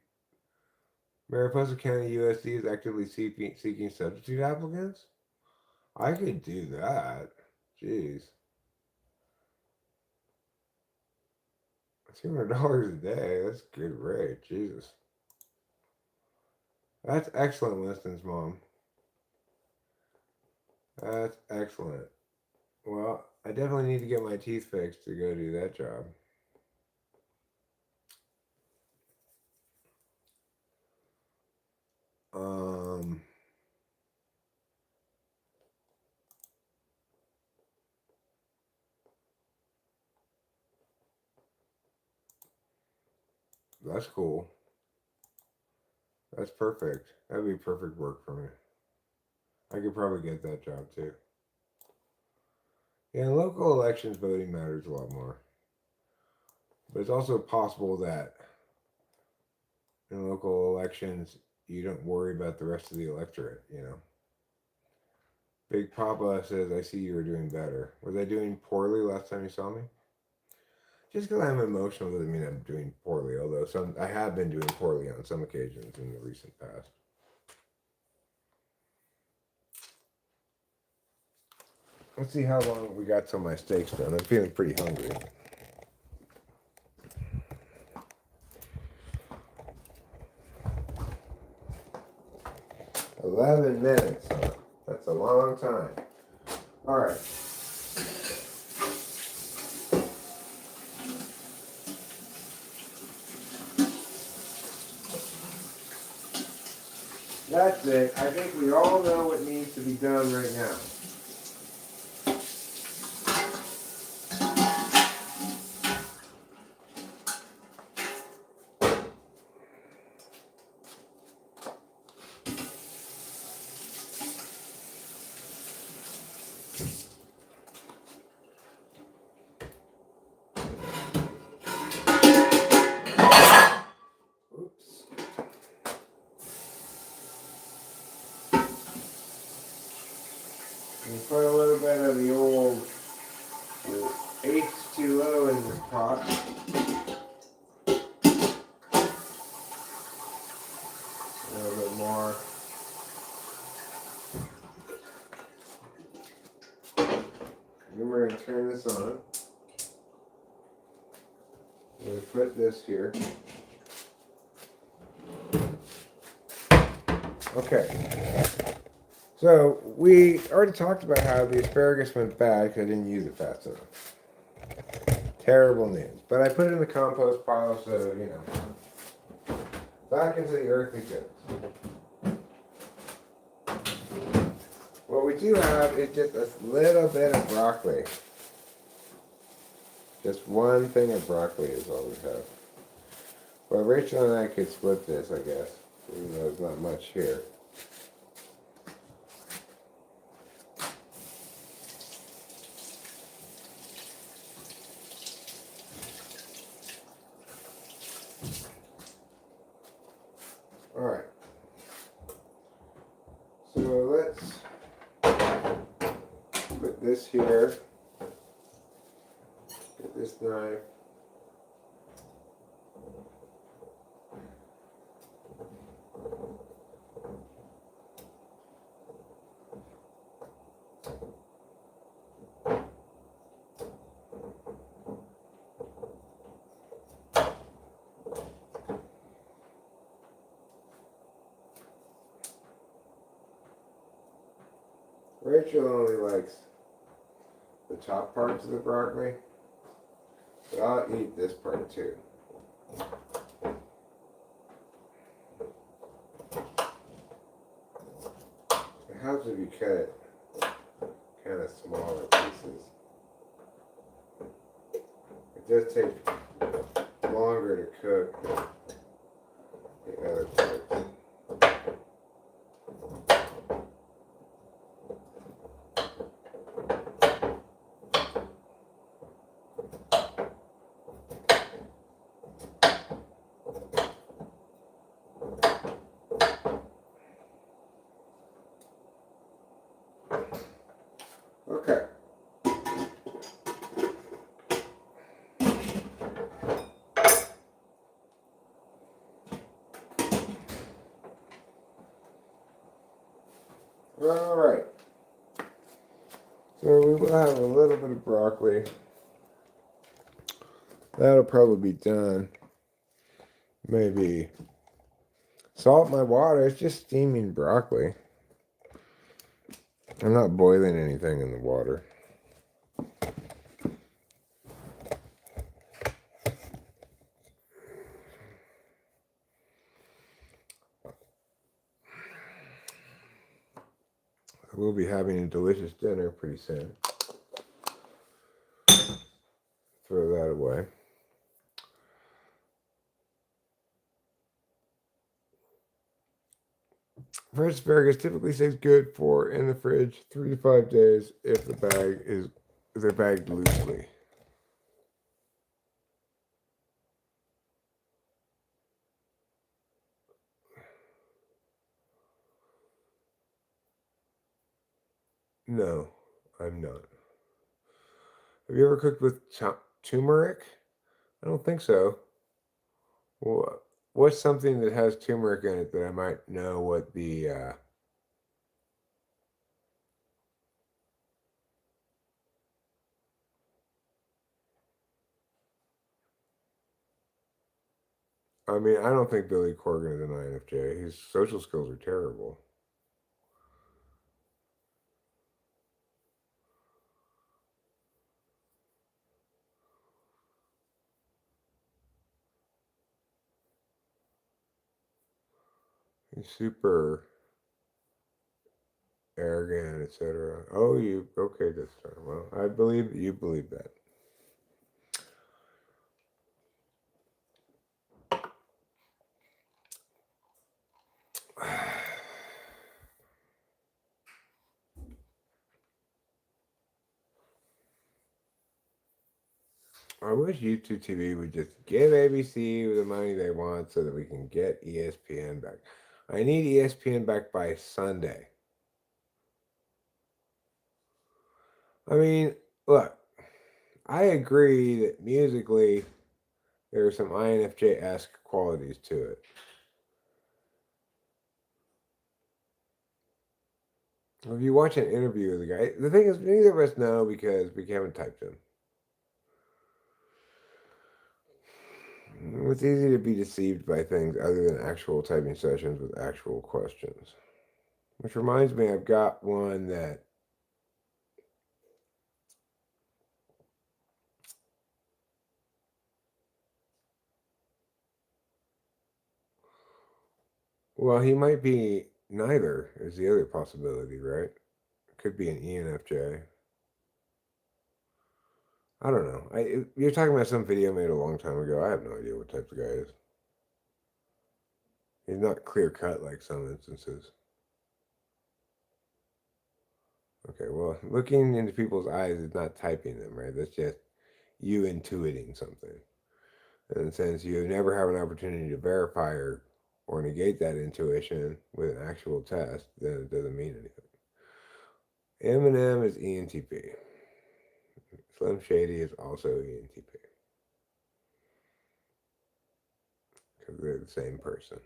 Mariposa County USD is actively seeking substitute applicants? I could do that. Jeez. $200 a day. That's a good rate. Jesus. That's excellent, Winston's mom. That's excellent. Well, I definitely need to get my teeth fixed to go do that job. That's cool. That's perfect. That'd be perfect work for me. I could probably get that job too. Yeah, in local elections, voting matters a lot more. But it's also possible that in local elections, you don't worry about the rest of the electorate, you know. Big Papa says, I see you were doing better. Was I doing poorly last time you saw me? Just because I'm emotional doesn't mean I'm doing poorly, although I have been doing poorly on some occasions in the recent past. Let's see how long we got till my steak's done. I'm feeling pretty hungry. 11 minutes. That's a long time. All right. That's it. I think we all know what needs to be done right now. Oops. You put a little bit of the old H2O in the pot. A little bit more. Then we're going to turn this on. We're going to put this here. Okay. So we already talked about how the asparagus went bad because I didn't use it fast enough. Terrible news. But I put it in the compost pile, so, you know, back into the earth it goes. What we do have is just a little bit of broccoli. Just one thing of broccoli is all we have. Well, Rachel and I could split this, I guess, even though there's not much here. Alright. So let's put this here. Get this knife. Rachel only likes the top parts of the broccoli, but I'll eat this part too. It helps if you cut it kind of smaller pieces. It does take longer to cook than the other parts. Okay. All right. So we will have a little bit of broccoli. That'll probably be done. Maybe salt my water. It's just steaming broccoli. I'm not boiling anything in the water. We'll be having a delicious dinner pretty soon. Throw that away. Fresh asparagus typically stays good for in the fridge 3 to 5 days if they're bagged loosely. No, I'm not. Have you ever cooked with turmeric? I don't think so. Well, what's something that has turmeric in it that I might know what the I mean, I don't think Billy Corgan is an INFJ. His social skills are terrible. He's super arrogant, etc. Oh, you okay this time? Well, I believe that you believe that. I wish YouTube TV would just give ABC the money they want so that we can get ESPN back. I need ESPN back by Sunday. I mean, look, I agree that musically there are some INFJ-esque qualities to it. If you watch an interview with the guy, the thing is, neither of us know because we haven't typed him. It's easy to be deceived by things other than actual typing sessions with actual questions. Which reminds me, I've got one that well, he might be neither, is the other possibility, right? Could be an ENFJ. I don't know. You're talking about some video made a long time ago. I have no idea what type of guy is. He's not clear cut like some instances. Okay, well, looking into people's eyes is not typing them, right? That's just you intuiting something. And since you never have an opportunity to verify or negate that intuition with an actual test, then it doesn't mean anything. Eminem is ENTP. Slim Shady is also ENTP. Because they're the same person.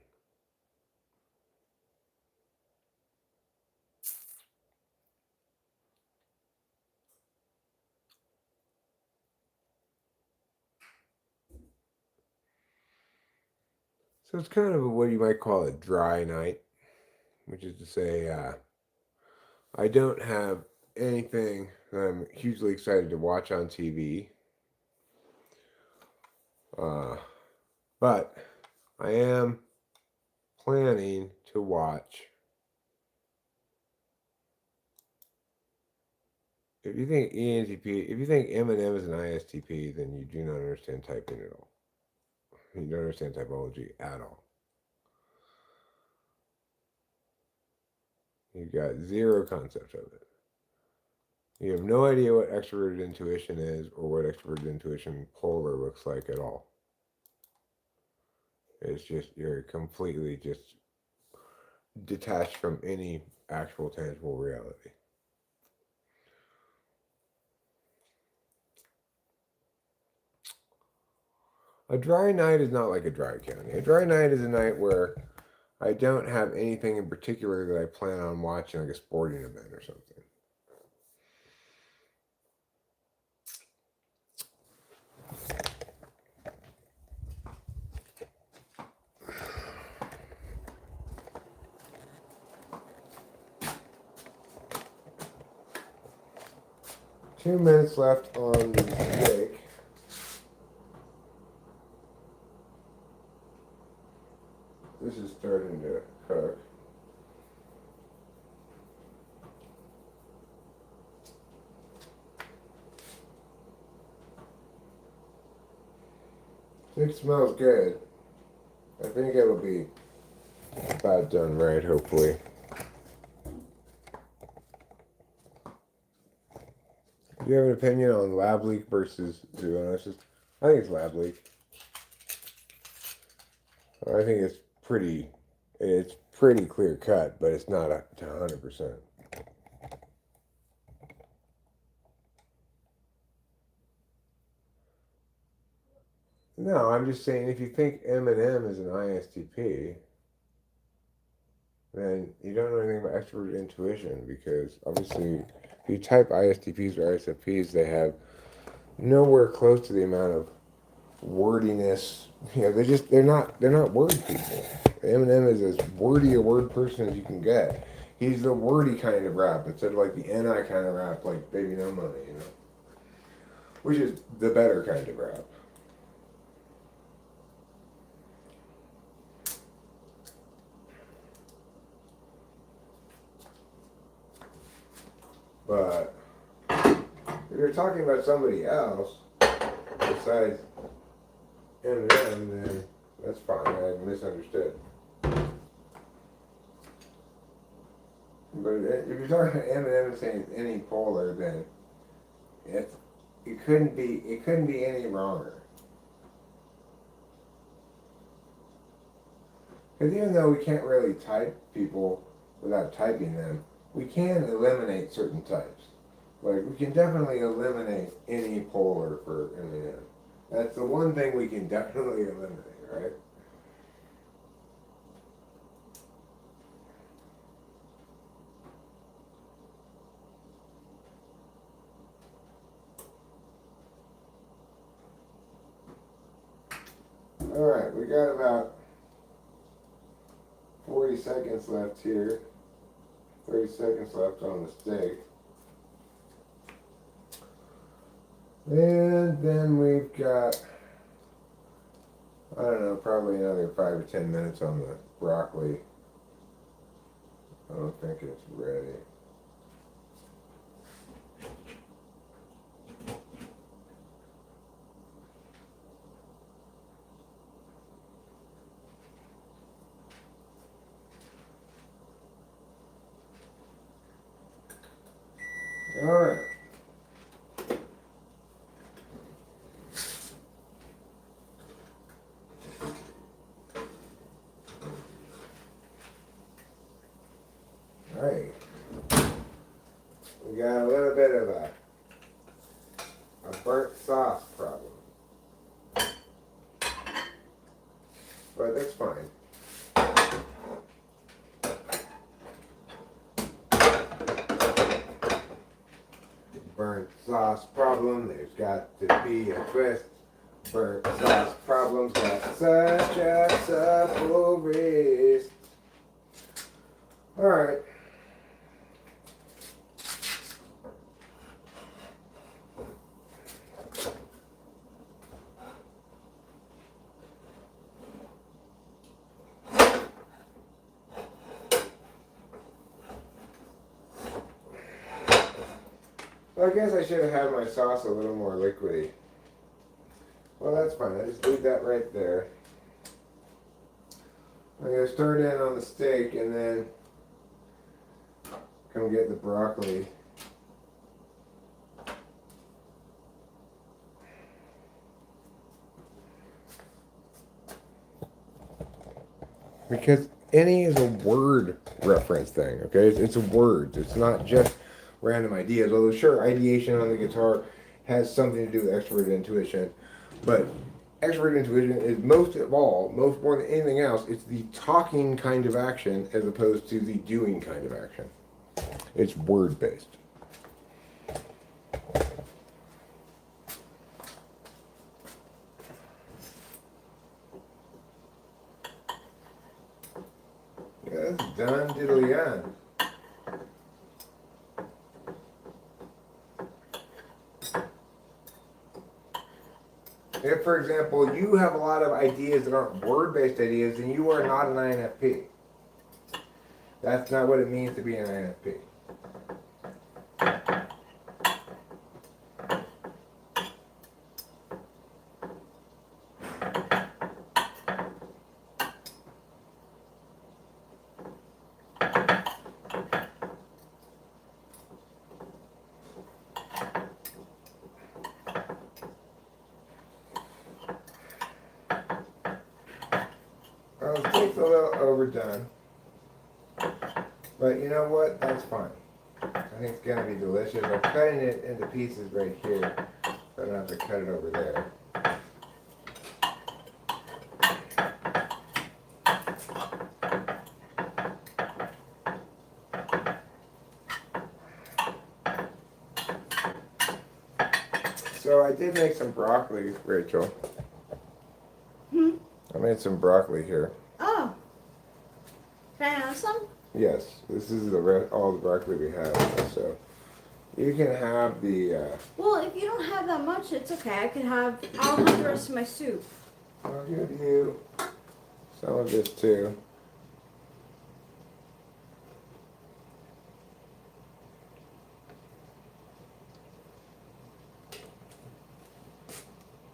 So it's kind of what you might call a dry night, which is to say, I don't have anything that I'm hugely excited to watch on TV. But I am planning to watch. If you think ENTP, if you think Eminem is an ISTP, then you do not understand typing at all. You don't understand typology at all. You've got zero concept of it. You have no idea what extroverted intuition is or what extroverted intuition polar looks like at all. It's just, you're completely just detached from any actual tangible reality. A dry night is not like a dry county. A dry night is a night where I don't have anything in particular that I plan on watching, like a sporting event or something. 2 minutes left on the steak. This is starting to cook. It smells good. I think it'll be about done right, hopefully. Do you have an opinion on lab leak versus zoonosis? I think it's lab leak. I think it's pretty clear cut, but it's not 100%. No, I'm just saying if you think Eminem is an ISTP, then you don't know anything about extrovert intuition because obviously if you type ISTPs or ISFPs, they have nowhere close to the amount of wordiness. You know, they're not word people. Eminem is as wordy a word person as you can get. He's the wordy kind of rap instead of like the NI kind of rap, like Baby No Money, you know, which is the better kind of rap. But if you're talking about somebody else besides Eminem, then that's fine. I misunderstood. But if you're talking about Eminem and saying any polar, then it couldn't be any wronger. Because even though we can't really type people without typing them, we can eliminate certain types. Like, we can definitely eliminate any polar for M&M. That's the one thing we can definitely eliminate, right? Alright, we got about 40 seconds left here. 30 seconds left on the steak. And then we've got, I don't know, probably another 5 or 10 minutes on the broccoli. I don't think it's ready. Alright. Alright. We got a little bit of a burnt sauce problem. But that's fine. Burnt sauce problem, there's got to be a twist. Burnt sauce problem's got such a supple wrist. Alright. Well, I guess I should have had my sauce a little more liquidy. Well, that's fine. I just leave that right there. I'm going to start in on the steak and then come get the broccoli. Because any is a word reference thing, okay? It's words. It's not just random ideas. Although, sure, ideation on the guitar has something to do with extrovert intuition. But extrovert intuition is most more than anything else, it's the talking kind of action as opposed to the doing kind of action. It's word-based. Yeah, that's done diddly on. If, for example, you have a lot of ideas that aren't word-based ideas, then you are not an INFP. That's not what it means to be an INFP. Well, the steak's a little overdone. But you know what? That's fine. I think it's going to be delicious. I'm cutting it into pieces right here, so I don't have to cut it over there. So I did make some broccoli, Rachel. I made some broccoli here.
Oh. Can I have some?
Yes, this is all the broccoli we have. So you can have the.
Well, if you don't have that much, it's okay. I'll have the rest of my soup.
I'll give you some of this too.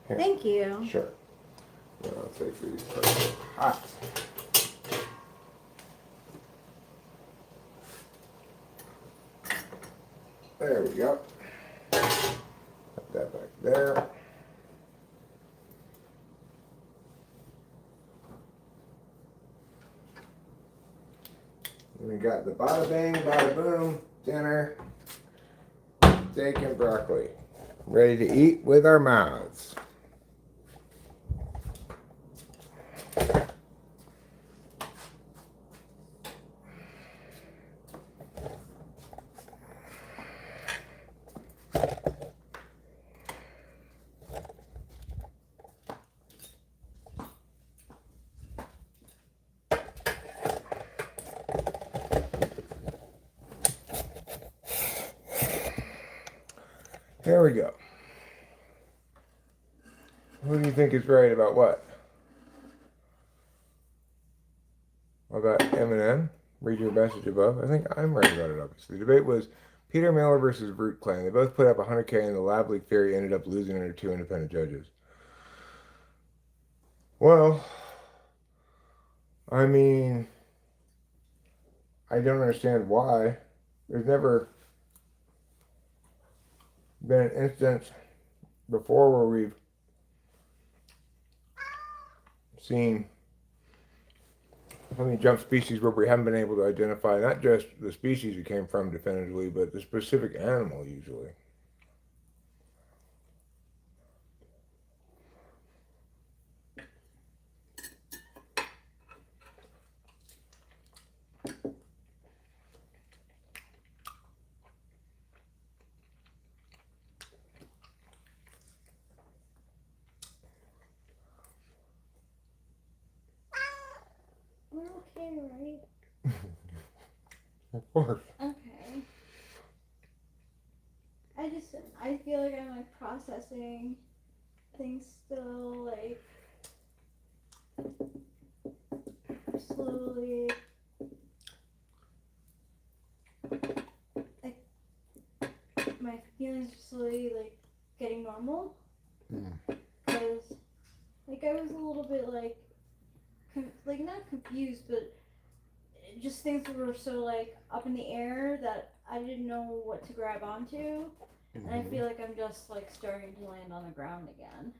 Here.
Thank you.
Sure. Yeah, I'll take these. Okay. Hot. There we go. Put that back there. We got the bada bing, bada boom dinner, steak and broccoli, ready to eat with our mouths. There we go. Who do you think is right about what? About Eminem? Read your message above. I think I'm right about it, obviously. The debate was Peter Miller versus Root Clan. They both put up 100K, and the Lab Leak Theory ended up losing under 2 independent judges. Well, I mean, I don't understand why. There's never been an instance before where we've seen something jump species where we haven't been able to identify not just the species it came from definitively, but the specific animal usually.
We're okay, right?
Of course.
Okay. I feel like I'm like processing things still, like slowly. Like my feelings are slowly like getting normal. Because like I was a little bit like like not confused, but just things were so like up in the air that I didn't know what to grab onto. And I feel like I'm just like starting to land on the ground again.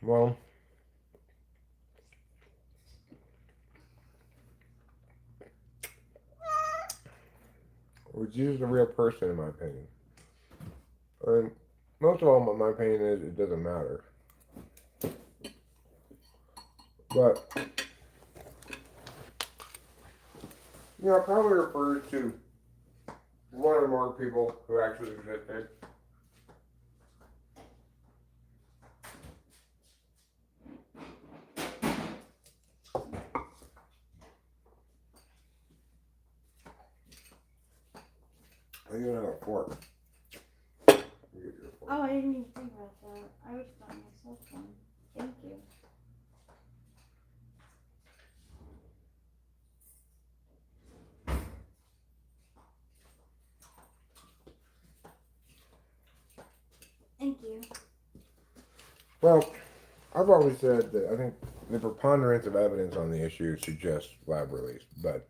Well, Jesus is a real person, in my opinion. And most of all, my opinion is it doesn't matter. But, you know, it probably refers to one or more people who actually existed. I even have a fork.
Oh, I didn't even think about that. I would have gotten myself one. Thank you. Thank you.
Well, I've always said that I think the preponderance of evidence on the issue suggests lab release, but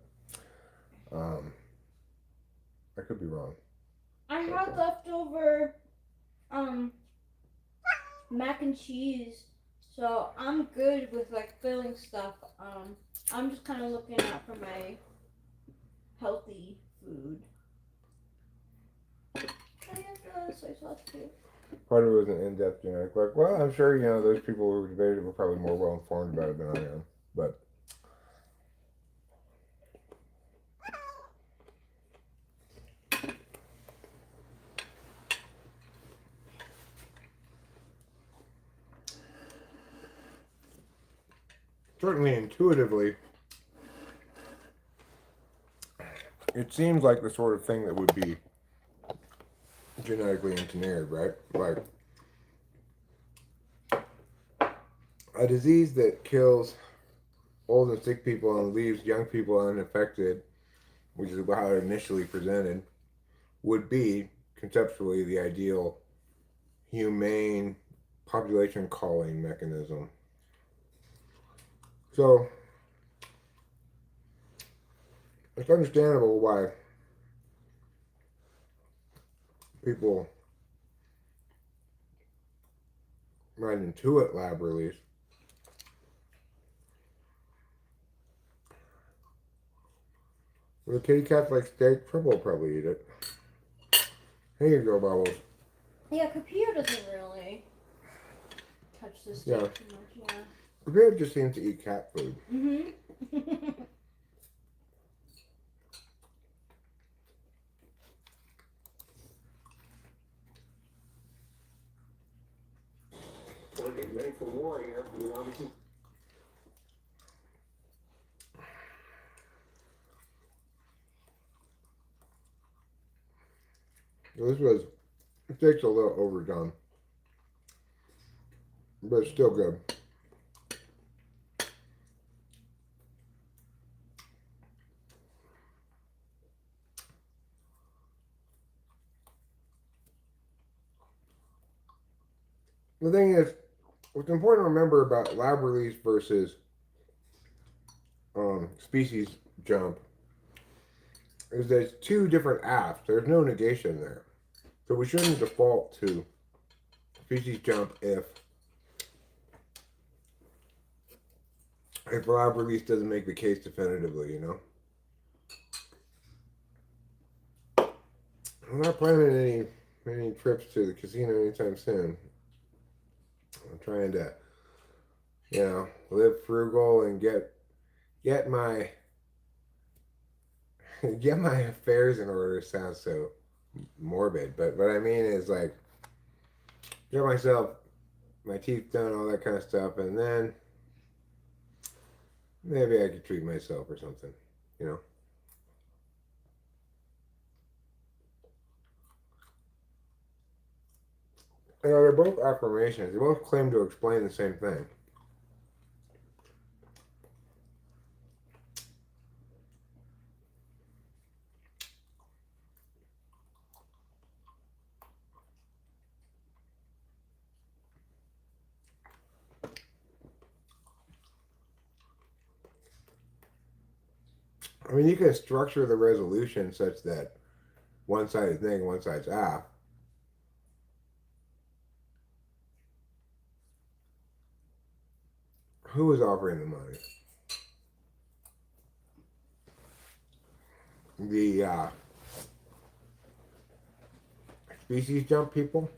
I could be wrong.
I had leftover mac and cheese, so I'm good with like filling stuff. I'm just kind of looking out for my healthy food. I have soy sauce too.
Part of it was an in-depth genetic look. Well, I'm sure, you know, those people who debated were probably more well-informed about it than I am, but certainly intuitively, it seems like the sort of thing that would be genetically engineered, right? Like a disease that kills old and sick people and leaves young people unaffected, which is how it initially presented, would be conceptually the ideal humane population calling mechanism. So it's understandable why people might intuit lab release. The kitty cats like steak, Triple will probably eat it. Here you go, Bubbles.
Yeah, Capio doesn't really touch the steak
Yeah.
too much, yeah.
Capio just seems to eat cat food.
Mm-hmm.
Ready for war here, you know.
This steak's a little overdone, but it's still good. The thing is, what's important to remember about lab release versus species jump is there's two different apps. There's no negation there. So we shouldn't default to species jump if lab release doesn't make the case definitively, you know? I'm not planning any trips to the casino anytime soon. I'm trying to, live frugal and get my get my affairs in order. Sounds so morbid, but what I mean is like get myself my teeth done, all that kind of stuff, and then maybe I could treat myself or something, you know. They're both affirmations. They both claim to explain the same thing. I mean, you can structure the resolution such that one side is neg, one side's aff. Who is offering the money? The species jump people?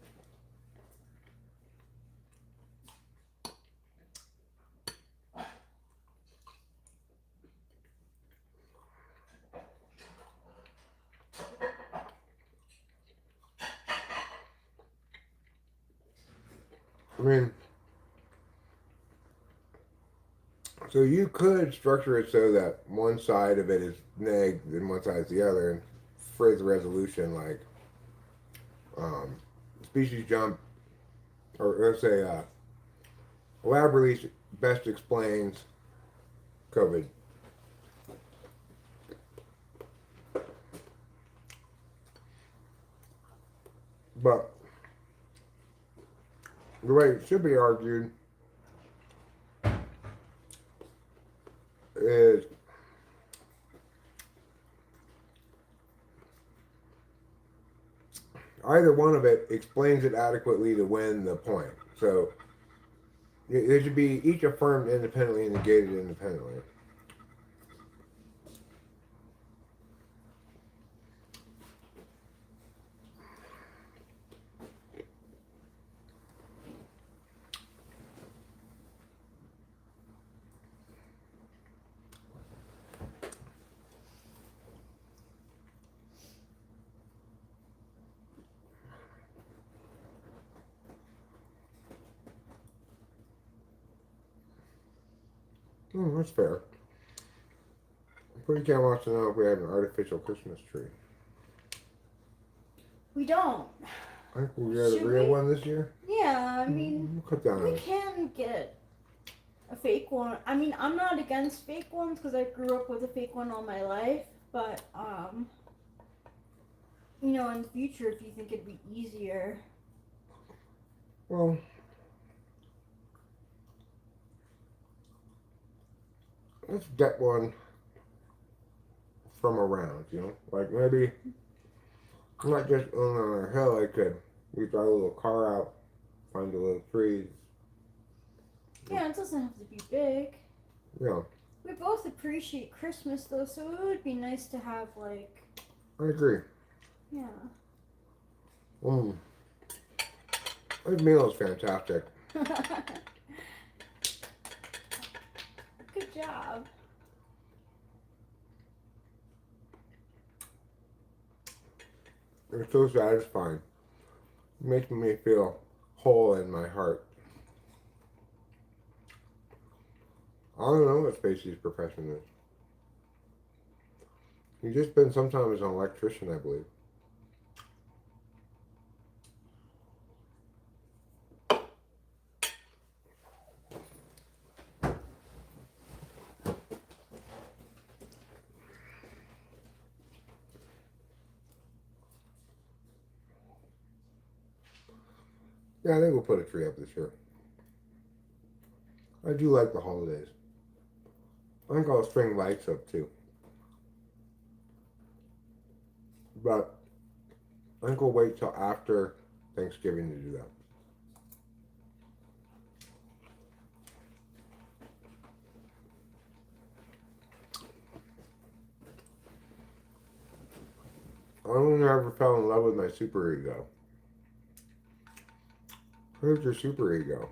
I mean, so you could structure it so that one side of it is neg and one side is the other, and phrase the resolution like species jump, or let's say lab release best explains COVID. But the way it should be argued is either one of it explains it adequately to win the point. So there should be each affirmed independently and negated independently. That's fair. Pretty Cat wants to know if we have an artificial Christmas tree.
We don't.
I think we got a
Should
real
we?
one this year.
Yeah, I mean,
We'll cut down on
we
it.
can get a fake one. I mean, I'm not against fake ones because I grew up with a fake one all my life. But in the future, if you think it'd be easier.
Well, let's get one from around, like maybe not just on our hill. We drive a little car out, find a little tree,
Yeah, it doesn't have to be big.
Yeah,
We both appreciate Christmas though, so it would be nice to have like,
I agree.
yeah.
Mm. This meal is fantastic.
Good job.
It's so satisfying. It makes me feel whole in my heart. I don't know what Spacey's profession is. He's just been some time as an electrician, I believe. Yeah, I think we'll put a tree up this year. I do like the holidays. I think I'll string lights up too. But I think we'll wait till after Thanksgiving to do that. I only ever fell in love with my superego. Who's your superego?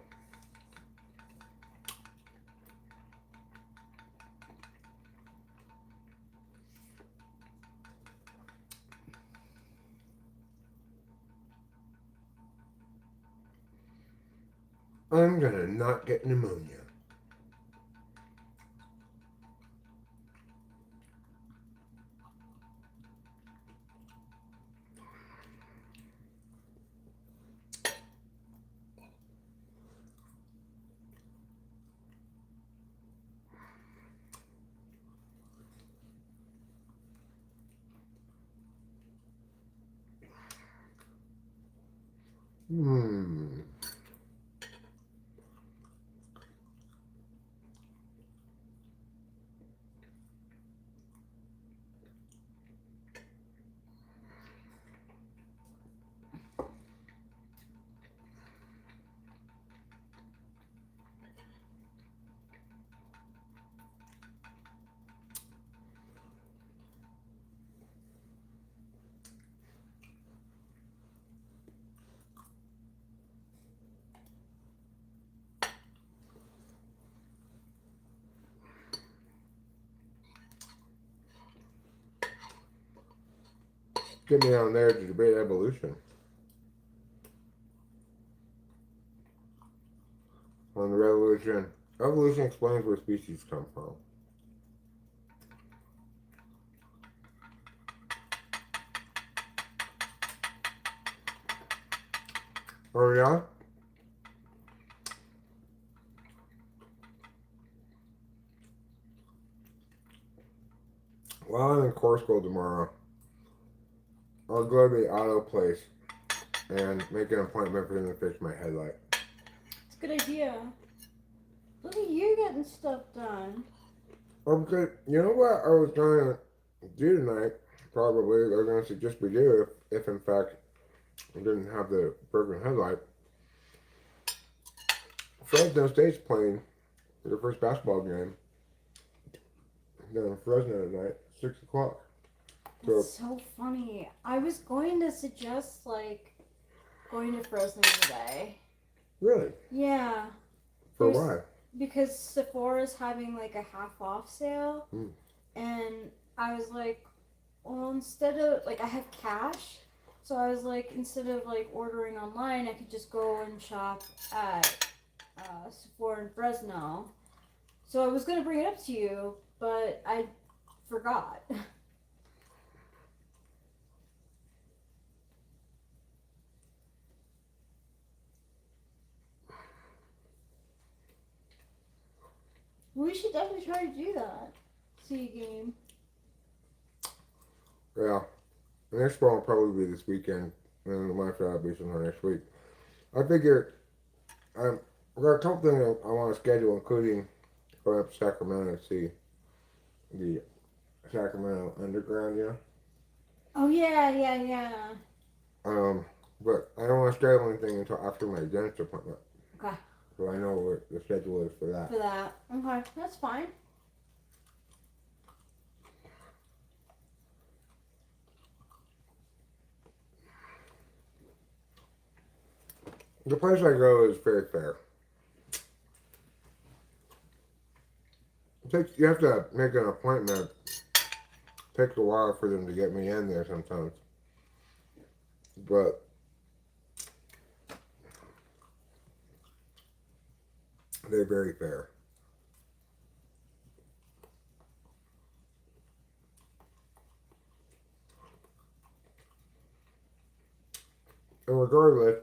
I'm gonna not get pneumonia. Hmm. Get me down there to debate evolution. On the revolution, evolution explains where species come from. Oh yeah? Well, I'm in core school tomorrow. I'll go to the auto place and make an appointment for them to fix my headlight.
It's a good idea. Look at you getting stuff done.
Oh, because you know what I was going to do tonight? Probably, I was going to suggest we do if in fact we didn't have the broken headlight. Fresno State's playing their first basketball game down in Fresno tonight, 6 o'clock.
That's so funny. I was going to suggest like going to Fresno today.
Really?
Yeah.
For why?
Because Sephora's having like a half off sale. And I was like, well, instead of like, I have cash. So I was like, instead of like ordering online, I could just go and shop at Sephora in Fresno. So I was going to bring it up to you, but I forgot. We should definitely try to do that. See a game.
Yeah. The next one will probably be this weekend, and the wife will be sometime next week. I figure I've got a couple things I want to schedule, including going up to Sacramento to see the Sacramento Underground, yeah.
Oh yeah.
But I don't want to schedule anything until after my dentist appointment.
Okay.
so I know what the schedule is for that.
For that. Okay, that's fine.
The place I go is very fair. You have to make an appointment. It takes a while for them to get me in there sometimes. But they're very fair. And regardless,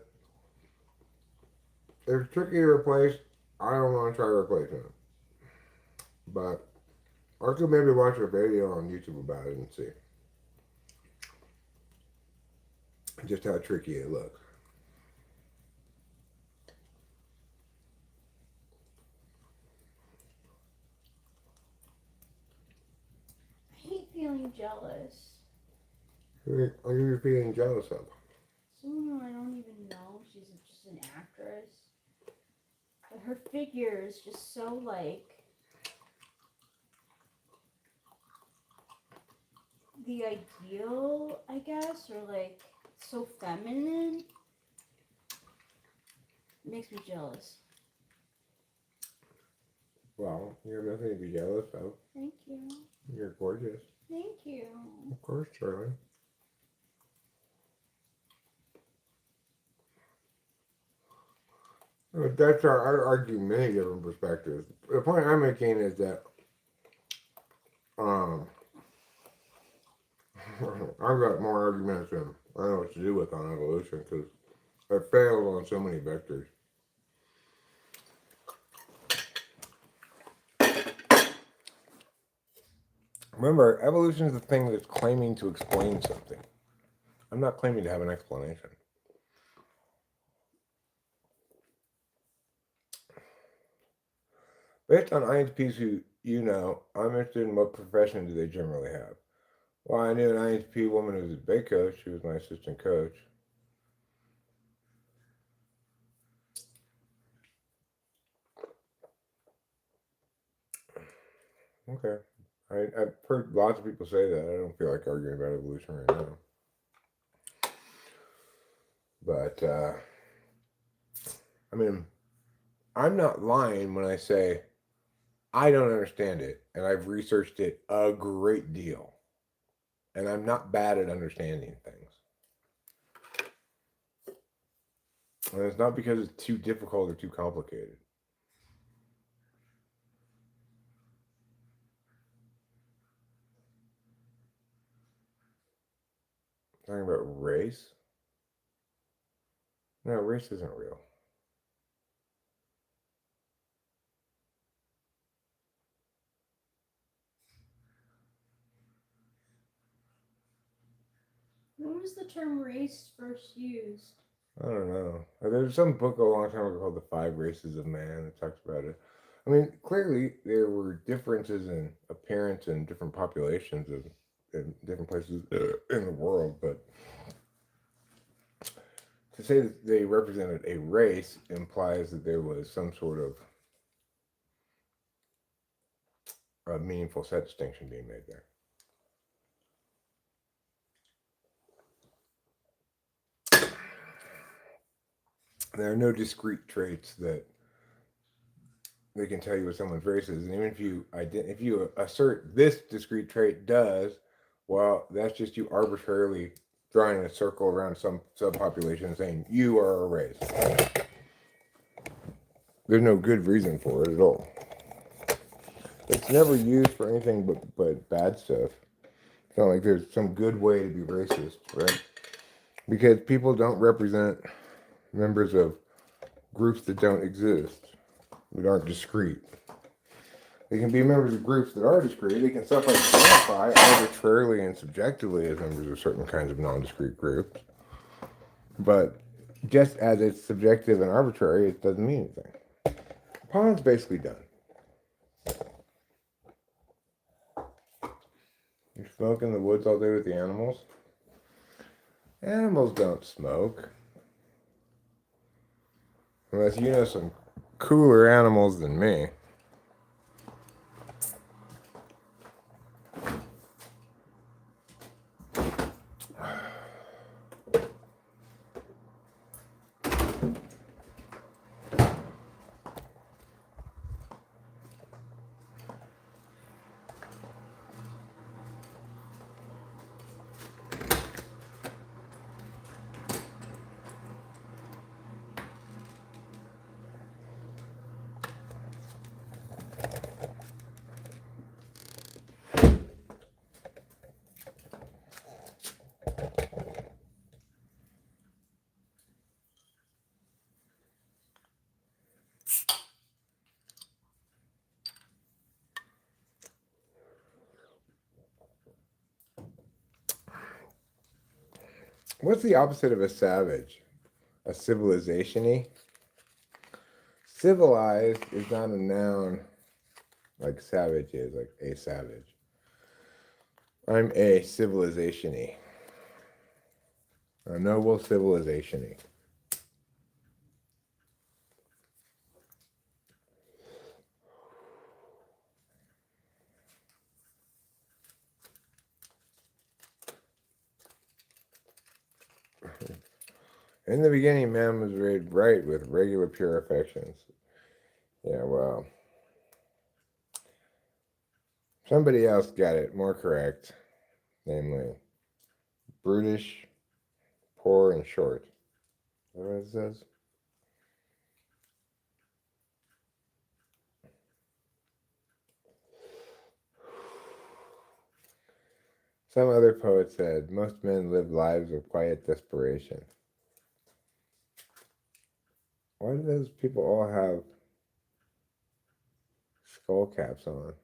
if it's tricky to replace, I don't want to try replacing it. But I could maybe watch a video on YouTube about it and see just how tricky it looks.
I hate feeling jealous.
What are you feeling jealous of?
Someone I don't even know. She's just an actress. But her figure is just so like the ideal, I guess, or like so feminine. It makes me jealous.
Well, you have nothing to be jealous of.
Thank you.
You're gorgeous.
Thank you.
Of course, Charlie. That's our, I argue many different perspectives. The point I'm making is that I've got more arguments than I know what to do with on evolution because I failed on so many vectors. Remember, evolution is the thing that's claiming to explain something. I'm not claiming to have an explanation. Based on INTPs who you know, I'm interested in what profession do they generally have. Well, I knew an INTP woman who was a debate coach. She was my assistant coach. Okay. I've heard lots of people say that. I don't feel like arguing about evolution right now. But, I mean, I'm not lying when I say I don't understand it, and I've researched it a great deal. And I'm not bad at understanding things. And it's not because it's too difficult or too complicated. Talking about race? No, race isn't real.
When was the term race first used?
I don't know. There's some book a long time ago called The Five Races of Man that talks about it. I mean, clearly there were differences in appearance in different populations in different places in the world, but to say that they represented a race implies that there was some sort of a meaningful set distinction being made there. There are no discrete traits that they can tell you what someone's race is, and even if you assert this discrete trait does, well, that's just you arbitrarily drawing a circle around some subpopulation and saying you are a race. There's no good reason for it at all. It's never used for anything but bad stuff. It's not like there's some good way to be racist, right? Because people don't represent members of groups that don't exist, that aren't discrete. They can be members of groups that are discrete. They can self-identify arbitrarily and subjectively as members of certain kinds of non-discrete groups. But just as it's subjective and arbitrary, it doesn't mean anything. Pollen's basically done. You smoke in the woods all day with the animals? Animals don't smoke. Unless you know some cooler animals than me. What's the opposite of a savage? A civilization-y? Civilized is not a noun like savage is, like a savage. I'm a civilization-y. A noble civilization-y. In the beginning, man was made right with regular pure affections. Yeah, well, somebody else got it more correct, namely brutish, poor, and short. Is that what it says? Some other poet said, most men live lives of quiet desperation. Why do those people all have skull caps on?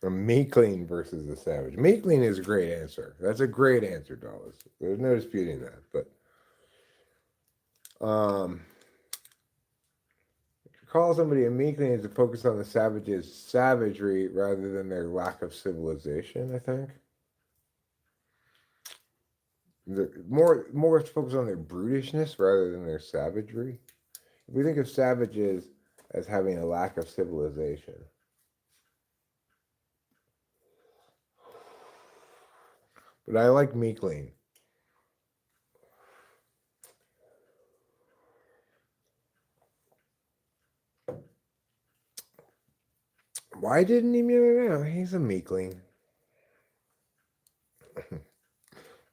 A meekling versus a savage. Meekling is a great answer. That's a great answer, Dallas. There's no disputing that. But to call somebody a meekling is to focus on the savage's savagery rather than their lack of civilization, I think. More focus on their brutishness rather than their savagery. If we think of savages as having a lack of civilization, but I like meekling. Why didn't he meet him out? He's a meekling.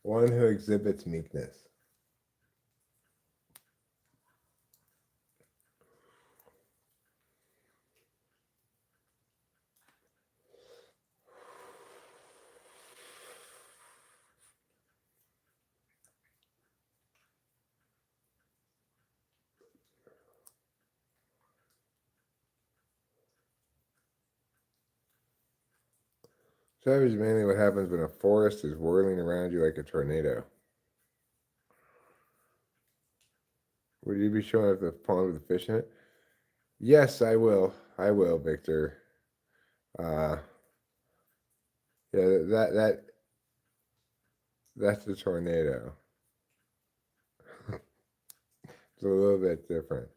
One who exhibits meekness. Savage is mainly what happens when a forest is whirling around you like a tornado. Would you be showing up the pond with a fish in it? Yes, I will. I will, Victor. Yeah, that's the tornado. It's a little bit different.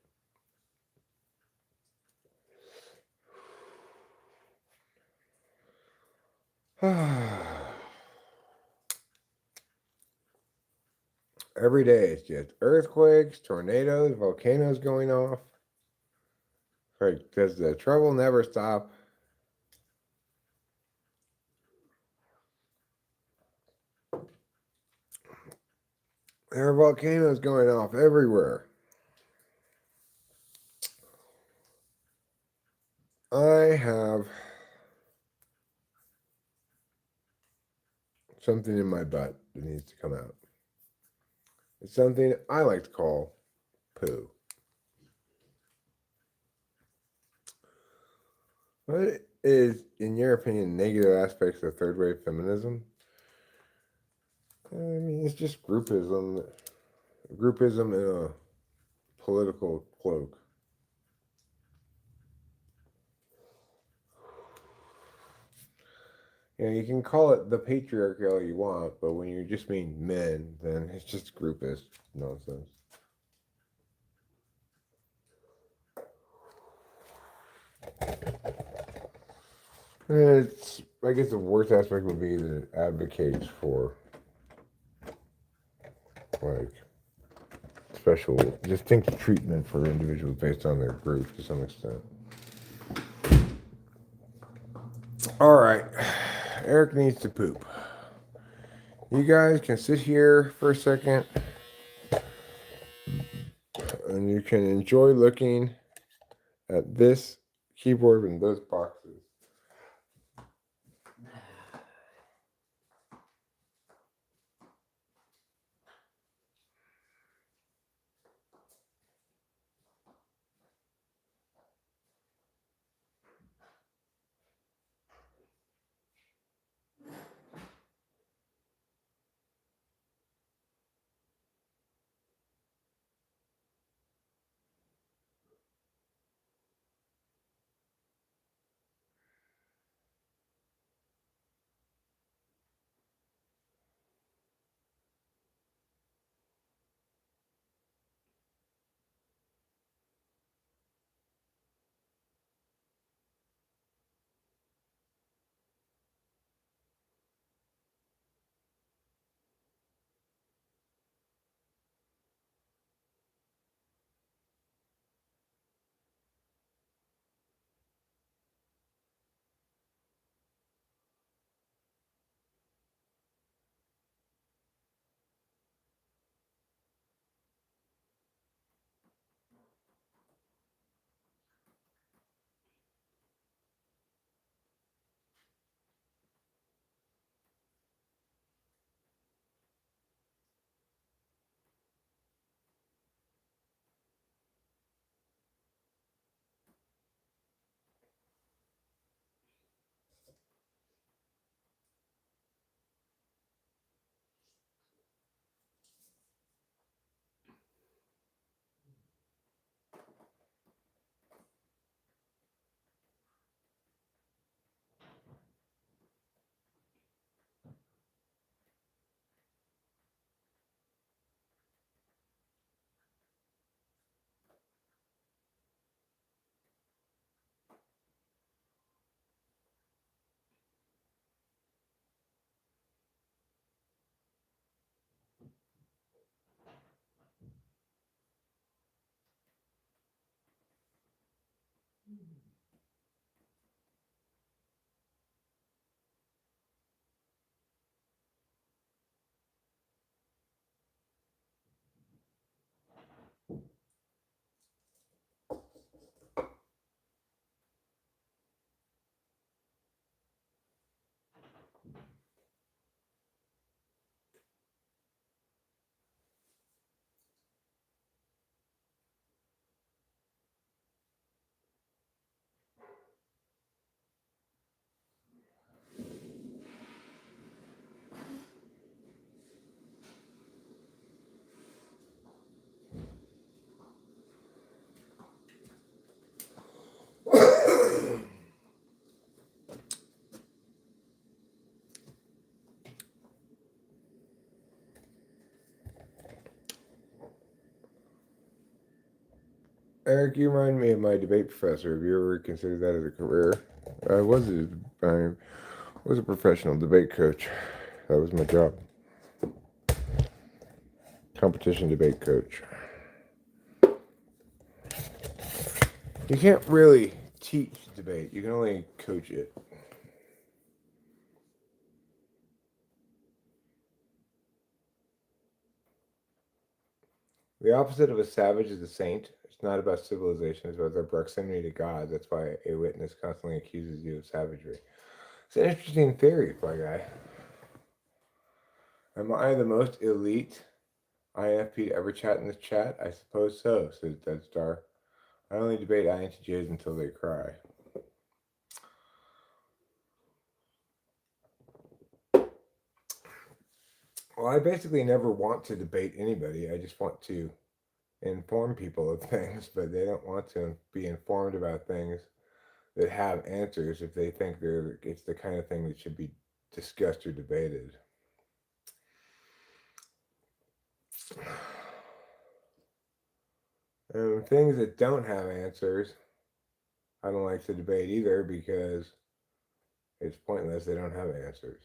Every day it's just earthquakes, tornadoes, volcanoes going off. Like, does the trouble never stop? There are volcanoes going off everywhere. I have something in my butt that needs to come out. It's something I like to call poo. What is, in your opinion, negative aspects of third wave feminism? I mean, it's just groupism in a political cloak. You can call it the patriarchy all you want, but when you just mean men, then it's just groupist nonsense. It's, I guess the worst aspect would be that it advocates for like special, distinct treatment for individuals based on their group to some extent. All right, Eric needs to poop. You guys can sit here for a second and you can enjoy looking at this keyboard and those boxes. Eric, you remind me of my debate professor. Have you ever considered that as a career? I was a professional debate coach. That was my job. Competition debate coach. You can't really teach debate. You can only coach it. The opposite of a savage is a saint. It's not about civilization, it's about their proximity to God. That's why a witness constantly accuses you of savagery. It's an interesting theory, Fly Guy. Am I the most elite INFP to ever chat in this chat? I suppose so, says Dead Star. I only debate INTJs until they cry. Well, I basically never want to debate anybody. I just want to inform people of things, but they don't want to be informed about things that have answers if they think it's the kind of thing that should be discussed or debated. And things that don't have answers, I don't like to debate either because it's pointless. They don't have answers.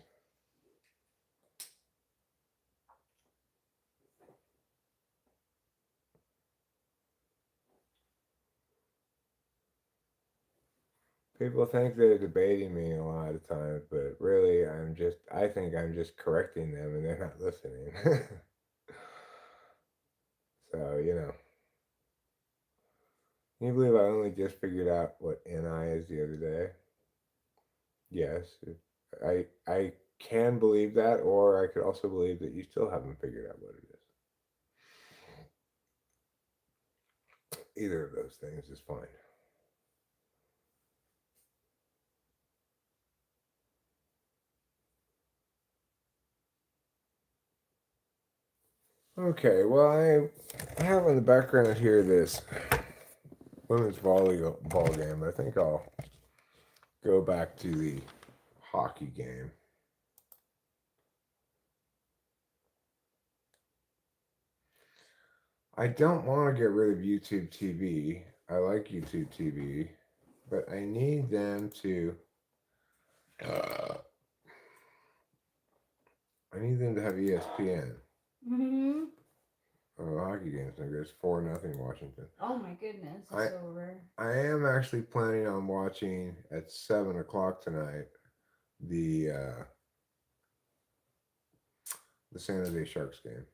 People think they're debating me a lot of times, but really I think I'm just correcting them and they're not listening. So, can you believe I only just figured out what NI is the other day? Yes. I can believe that, or I could also believe that you still haven't figured out what it is. Either of those things is fine. Okay, well, I have in the background here this women's volleyball game. I think I'll go back to the hockey game. I don't want to get rid of YouTube TV. I like YouTube TV, but I need them to. I need them to have ESPN.
Mm-hmm.
Oh, the hockey game's no good. It's 4-0 Washington.
Oh my goodness, it's over.
I am actually planning on watching at 7 o'clock tonight the San Jose Sharks game.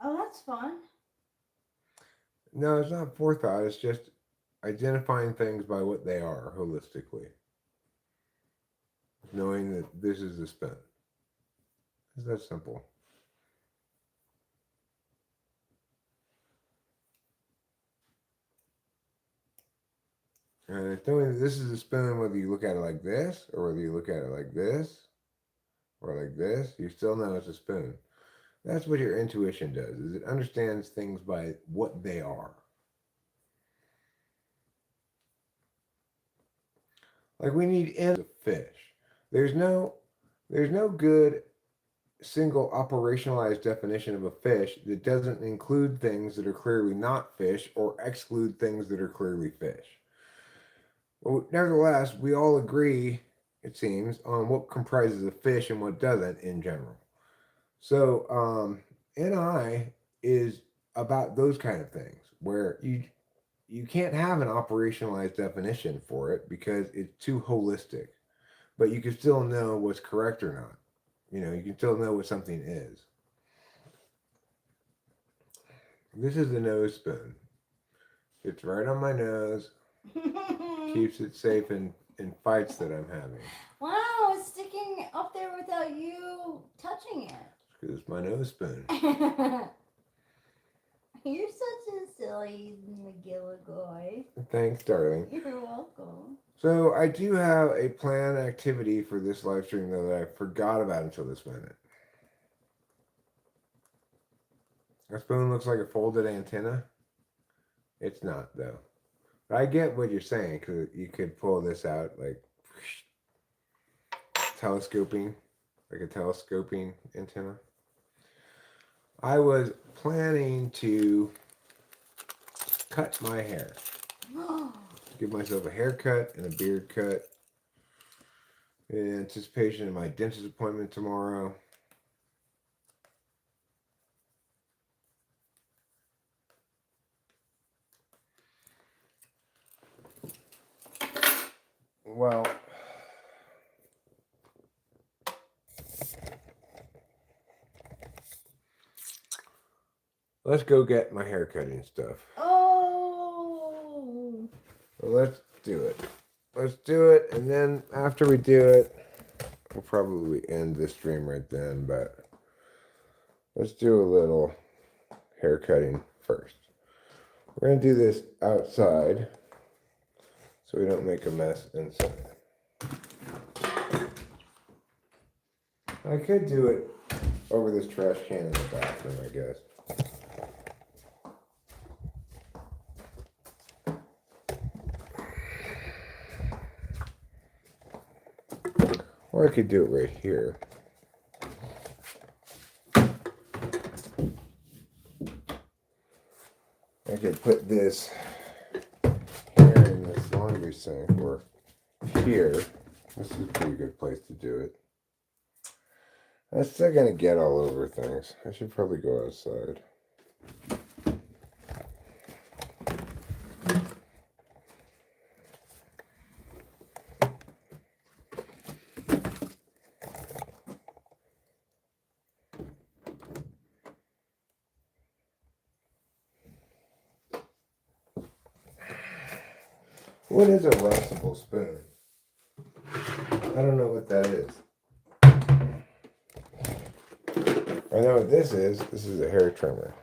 Oh, that's fun.
No, it's not forethought. It's just identifying things by what they are holistically. Knowing that this is the spin. It's that simple. And knowing that this is a spin, whether you look at it like this, or whether you look at it like this, or like this, you still know it's a spin. That's what your intuition does, is it understands things by what they are. Like we need in a fish. There's no good single operationalized definition of a fish that doesn't include things that are clearly not fish or exclude things that are clearly fish. Well, nevertheless, we all agree, it seems, on what comprises a fish and what doesn't in general. So, NI is about those kind of things where you can't have an operationalized definition for it because it's too holistic, but you can still know what's correct or not. You can still know what something is. This is the nose spoon. It's right on my nose. Keeps it safe in fights that I'm having.
Wow, it's sticking up there without you touching it.
Because it's my nose spoon.
You're such a silly McGilligoy.
Thanks, darling.
You're welcome.
So I do have a planned activity for this live stream though that I forgot about until this minute. Our spoon looks like a folded antenna. It's not though. But I get what you're saying because you could pull this out like telescoping, like a telescoping antenna. I was planning to cut my hair. Give myself a haircut and a beard cut in anticipation of my dentist appointment tomorrow. Well, let's go get my haircutting stuff.
Oh!
Well, let's do it. Let's do it, and then after we do it, we'll probably end the stream right then, but let's do a little haircutting first. We're going to do this outside so we don't make a mess inside. I could do it over this trash can in the bathroom, I guess. Or I could do it right here. I could put this here in this laundry sink, or here. This is a pretty good place to do it. I'm still gonna get all over things. I should probably go outside. What is a rustable spoon? I don't know what that is. I know what this is. This is a hair trimmer.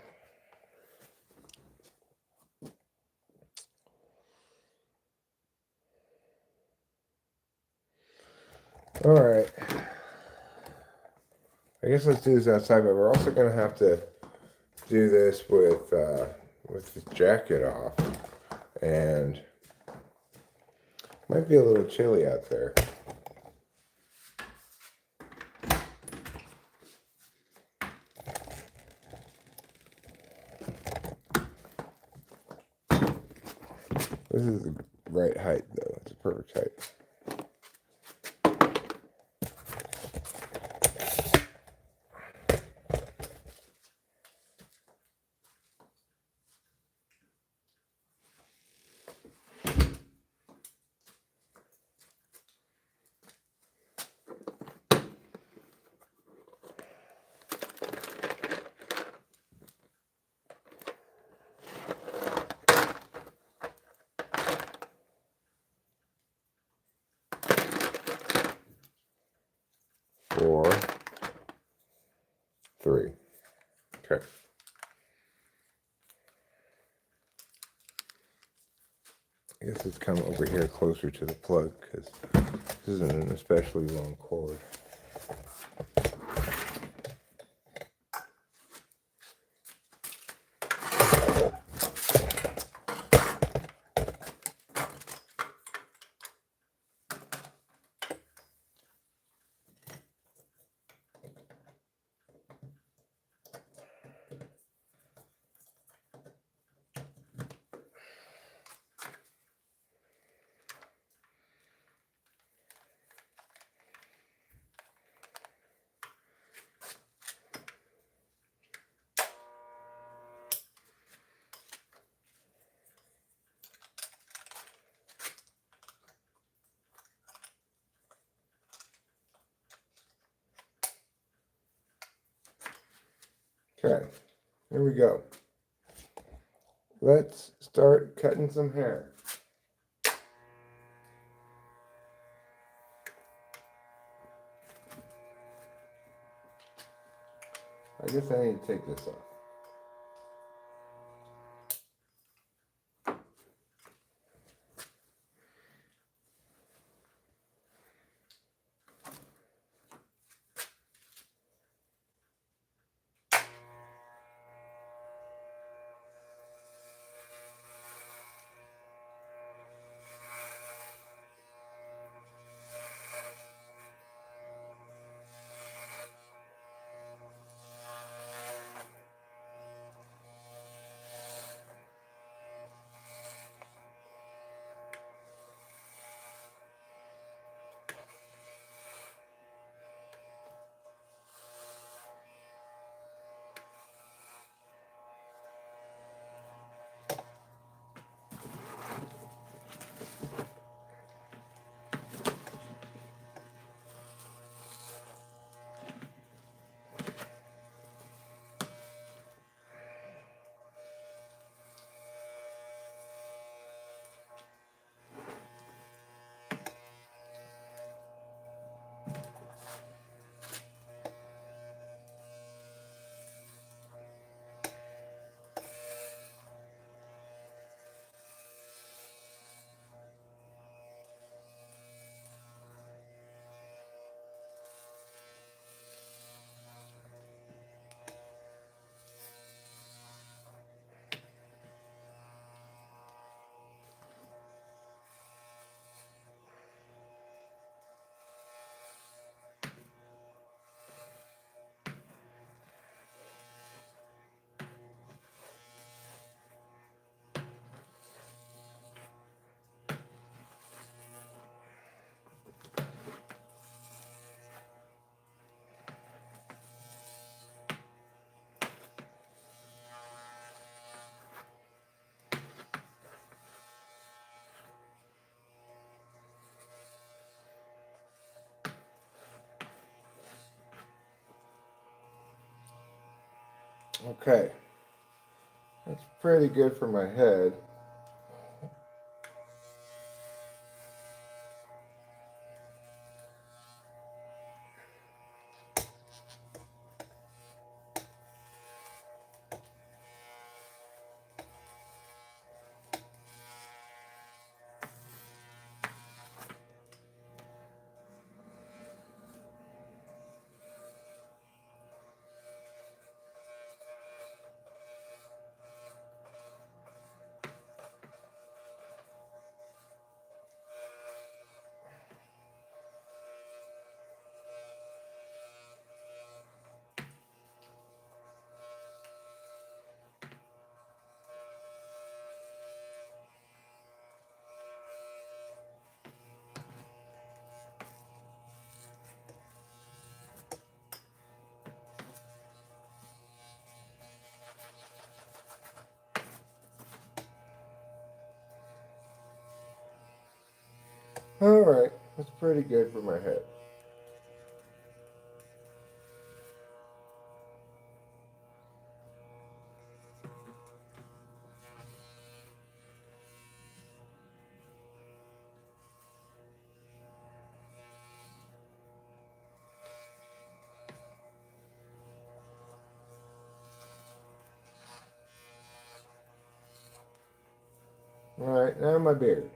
All right. I guess let's do this outside, but we're also going to have to do this with the jacket off. And it might be a little chilly out there. This is the right height, though. It's a perfect height. Four, three. Okay. I guess it's come over here closer to the plug because this isn't an especially long cord. Okay, here we go. Let's start cutting some hair. I guess I need to take this off. Okay, that's pretty good for my head. All right, that's pretty good for my head. All right, now my beard.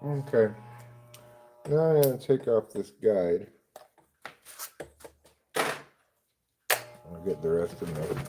Okay, now I'm going to take off this guide. I'll get the rest of my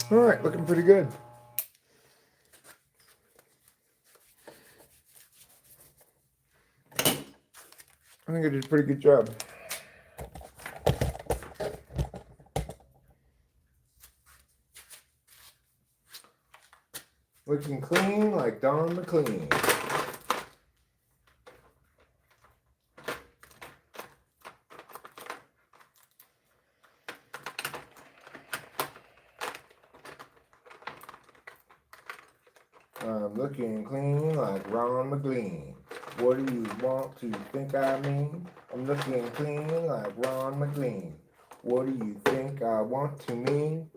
All right, looking pretty good. I think I did a pretty good job. Looking clean like Don McLean. I'm looking clean like Ron McLean. What do you want to think I mean? I'm looking clean like Ron McLean. What do you think I want to mean?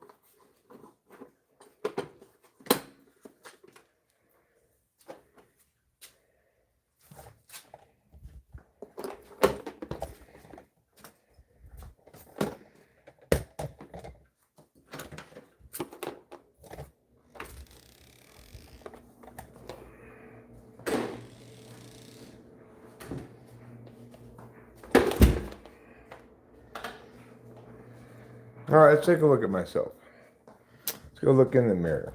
All right, let's take a look at myself. Let's go look in the mirror.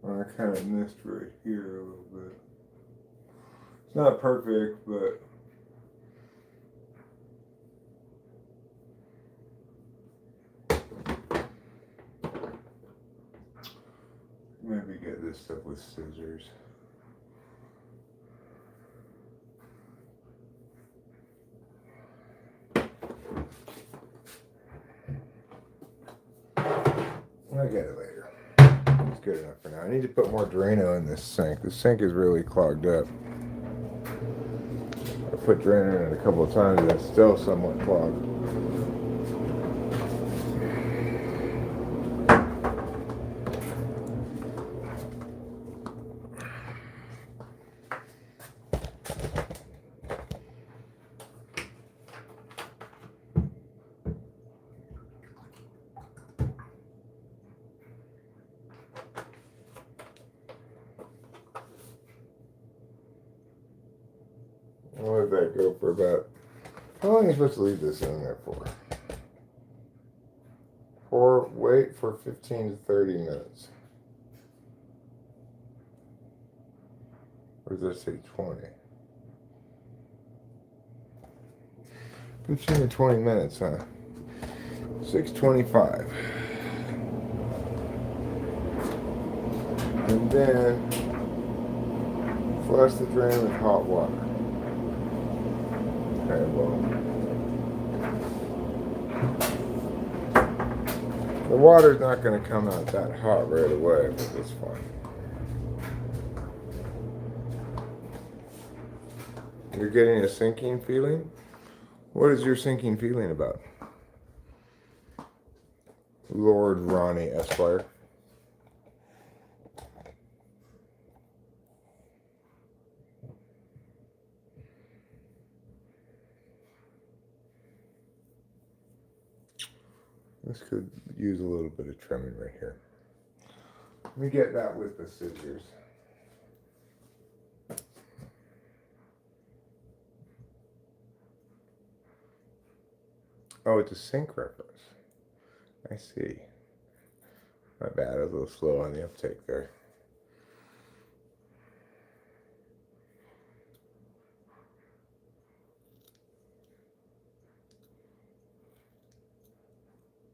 I kind of missed right here a little bit. It's not perfect, but maybe get this stuff with scissors. I'll get it later. It's good enough for now. I need to put more Drano in this sink. The sink is really clogged up. I put Drano in it a couple of times and it's still somewhat clogged. I'll let that go for about, how long are you supposed to leave this in there for? Wait for 15 to 30 minutes. Or does that say 20? 15 to 20 minutes, huh? 6:25. And then flush the drain with hot water. Okay, well, the water's not going to come out that hot right away, but it's fine. You're getting a sinking feeling? What is your sinking feeling about? Lord Ronnie Esquire. This could use a little bit of trimming right here. Let me get that with the scissors. Oh, it's a sink reference. I see. My bad, I was a little slow on the uptake there.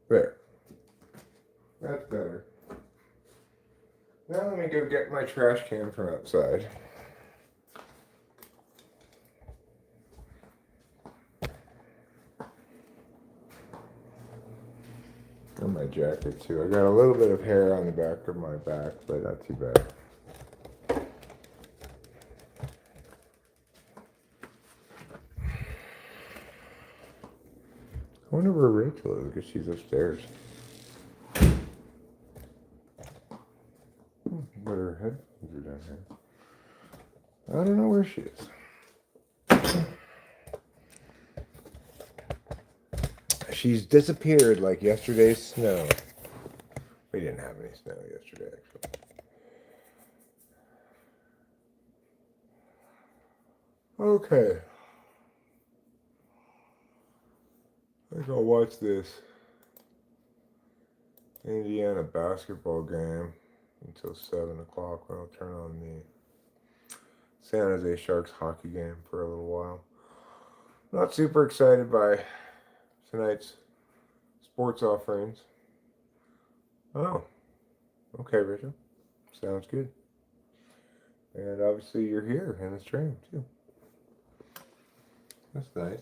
There. That's better. Now let me go get my trash can from outside. And my jacket too. I got a little bit of hair on the back of my back, but not too bad. I wonder where Rachel is, because she's upstairs. But her headphones are down here. I don't know where she is. she's disappeared like yesterday's snow. We didn't have any snow yesterday, actually. Okay. I think I'll watch this Indiana basketball game until 7 o'clock when I'll turn on the San Jose Sharks hockey game for a little while. Not super excited by tonight's sports offerings. Oh, okay, Rachel. Sounds good. And obviously you're here in the stream too. That's nice.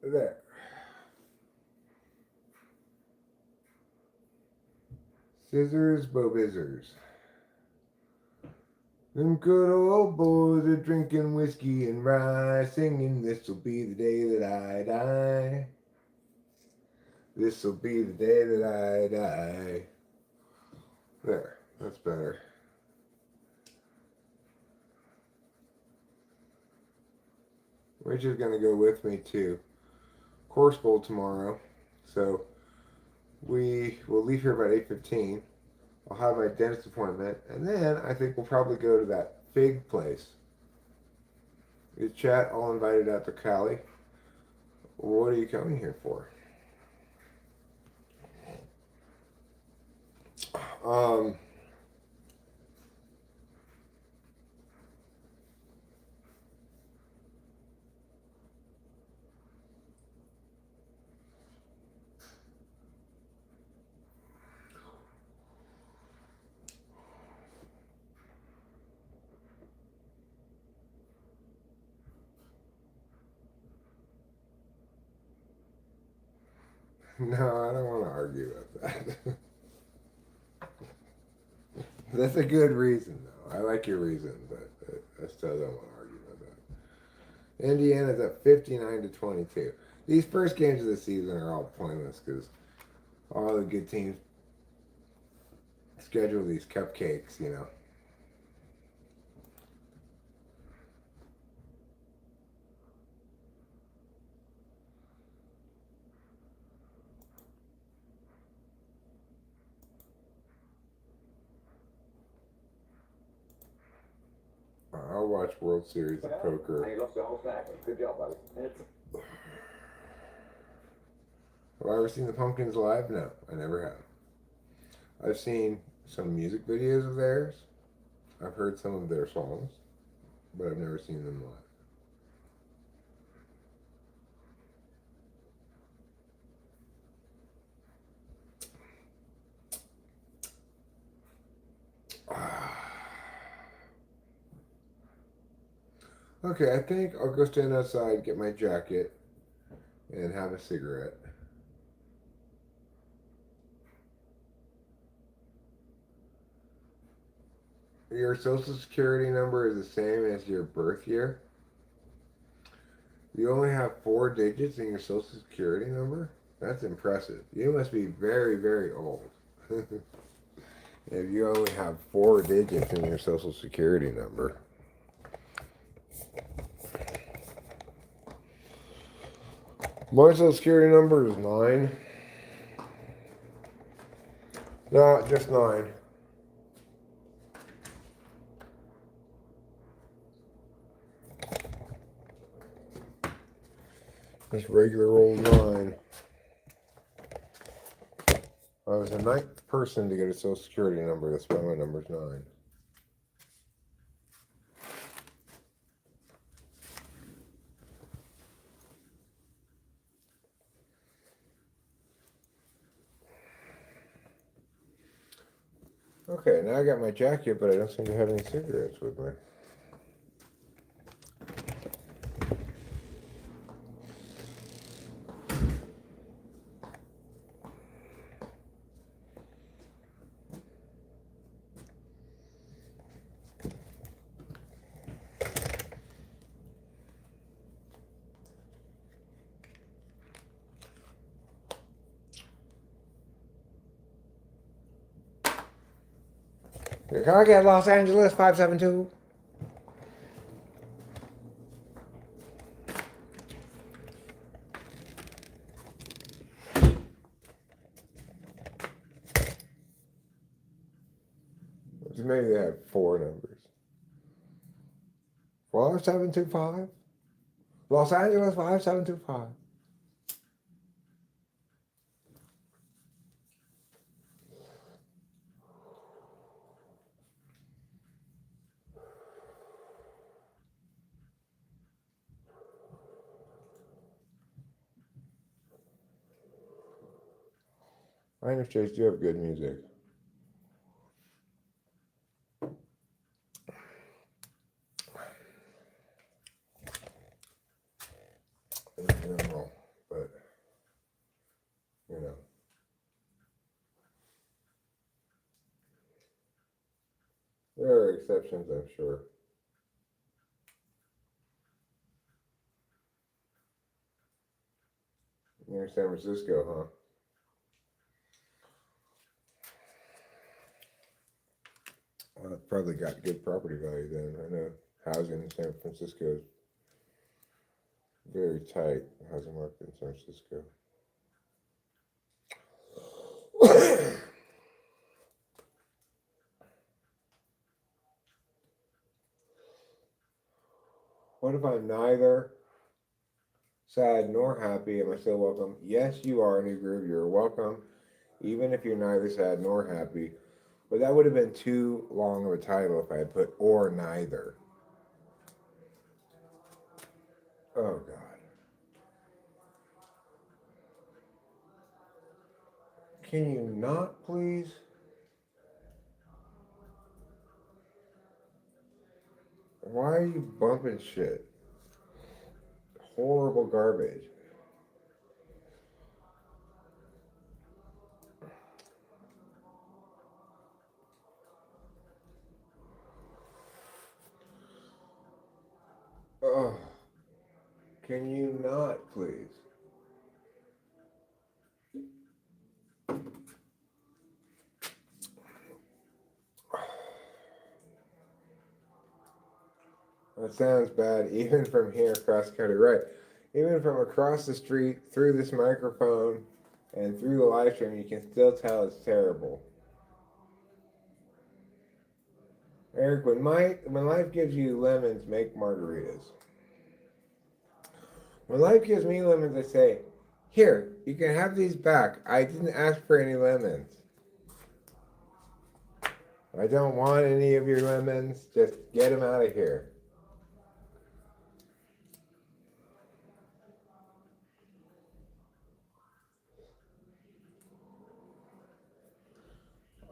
There. Scissors, bobizzers. Them good old boys are drinking whiskey and rye, singing, "This'll be the day that I die. This'll be the day that I die." There, that's better. Rachel's gonna go with me to Course Bowl tomorrow, so we will leave here about 8:15. I'll have my dentist appointment, and then I think we'll probably go to that fig place. Is chat all invited out to Cali? What are you coming here for? No, I don't want to argue about that. That's a good reason, though. I like your reason, but I still don't want to argue about that. Indiana's at 59-22. These first games of the season are all pointless because all the good teams schedule these cupcakes, you know. I'll watch World Series of Poker.
You lost the whole stack. Good job, buddy.
Have I ever seen the Pumpkins live? No, I never have. I've seen some music videos of theirs. I've heard some of their songs, but I've never seen them live. Okay, I think I'll go stand outside, get my jacket, and have a cigarette. Your social security number is the same as your birth year? You only have 4 digits in your social security number? That's impressive. You must be very, very old. If you only have 4 digits in your social security number. My social security number is 9. No, just 9. Just regular old 9. I was the 9th person to get a social security number. That's why my number's 9. Okay, now I got my jacket, but I don't seem to have any cigarettes with me. Can I get Los Angeles 572? maybe they have 4 numbers. 5725. Los Angeles 5725. INFJs do have good music. In general, but you know. There are exceptions, I'm sure. Near San Francisco, huh? Well, it probably got good property value then. I know housing in San Francisco is very tight, the housing market in San Francisco. What if I'm neither sad nor happy? Am I still welcome? Yes, you are, New Groove. You're welcome, even if you're neither sad nor happy. But that would have been too long of a title if I had put or neither. Oh, God. Can you not, please? Why are you bumping shit? Horrible garbage. Ugh. Can you not, please? That sounds bad, even from here across the country. Right. Even from across the street, through this microphone, and through the live stream, you can still tell it's terrible. Eric, when life gives you lemons, make margaritas. When life gives me lemons, I say, here, you can have these back. I didn't ask for any lemons. I don't want any of your lemons. Just get them out of here.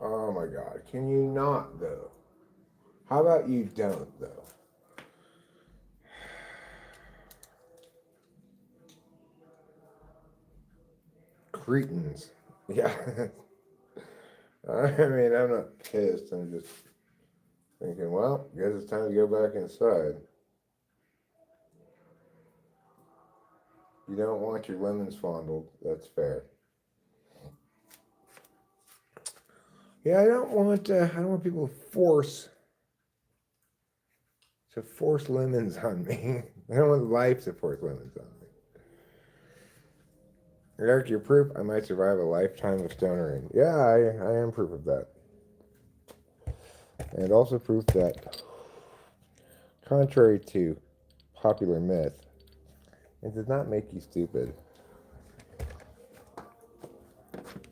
Oh my God. Can you not, though? How about you don't, though? Cretins. Yeah. I mean, I'm not pissed. I'm just thinking, well, guess it's time to go back inside. You don't want your lemons fondled. That's fair. Yeah, I don't want people to force lemons on me. I don't want life to force lemons on me. Eric, you're proof I might survive a lifetime of stonering. Yeah, I am proof of that. And also proof that, contrary to popular myth, it does not make you stupid.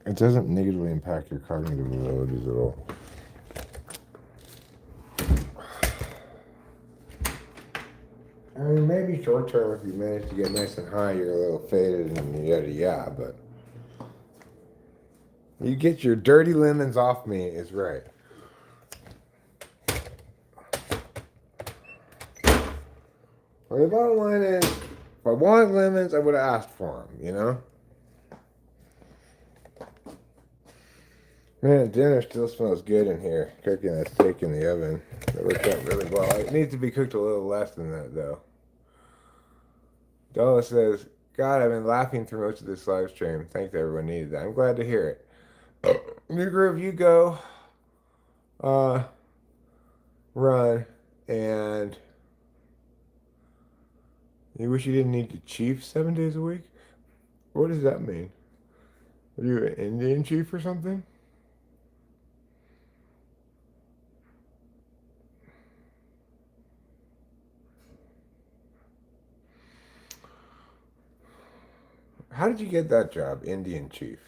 It doesn't negatively impact your cognitive abilities at all. I mean, maybe short term, if you manage to get nice and high, you're a little faded and yada yada, but you get your dirty lemons off me is right. Well, the bottom line is, if I wanted lemons, I would have asked for them, you know? Man, dinner still smells good in here. Cooking that steak in the oven. It worked out really well. It needs to be cooked a little less than that, though. Donna says, God, I've been laughing through most of this live stream. Thanks, everyone needed that. I'm glad to hear it. New Groove, you go. Run. And you wish you didn't need to chief 7 days a week? What does that mean? Are you an Indian chief or something? How did you get that job, Indian chief?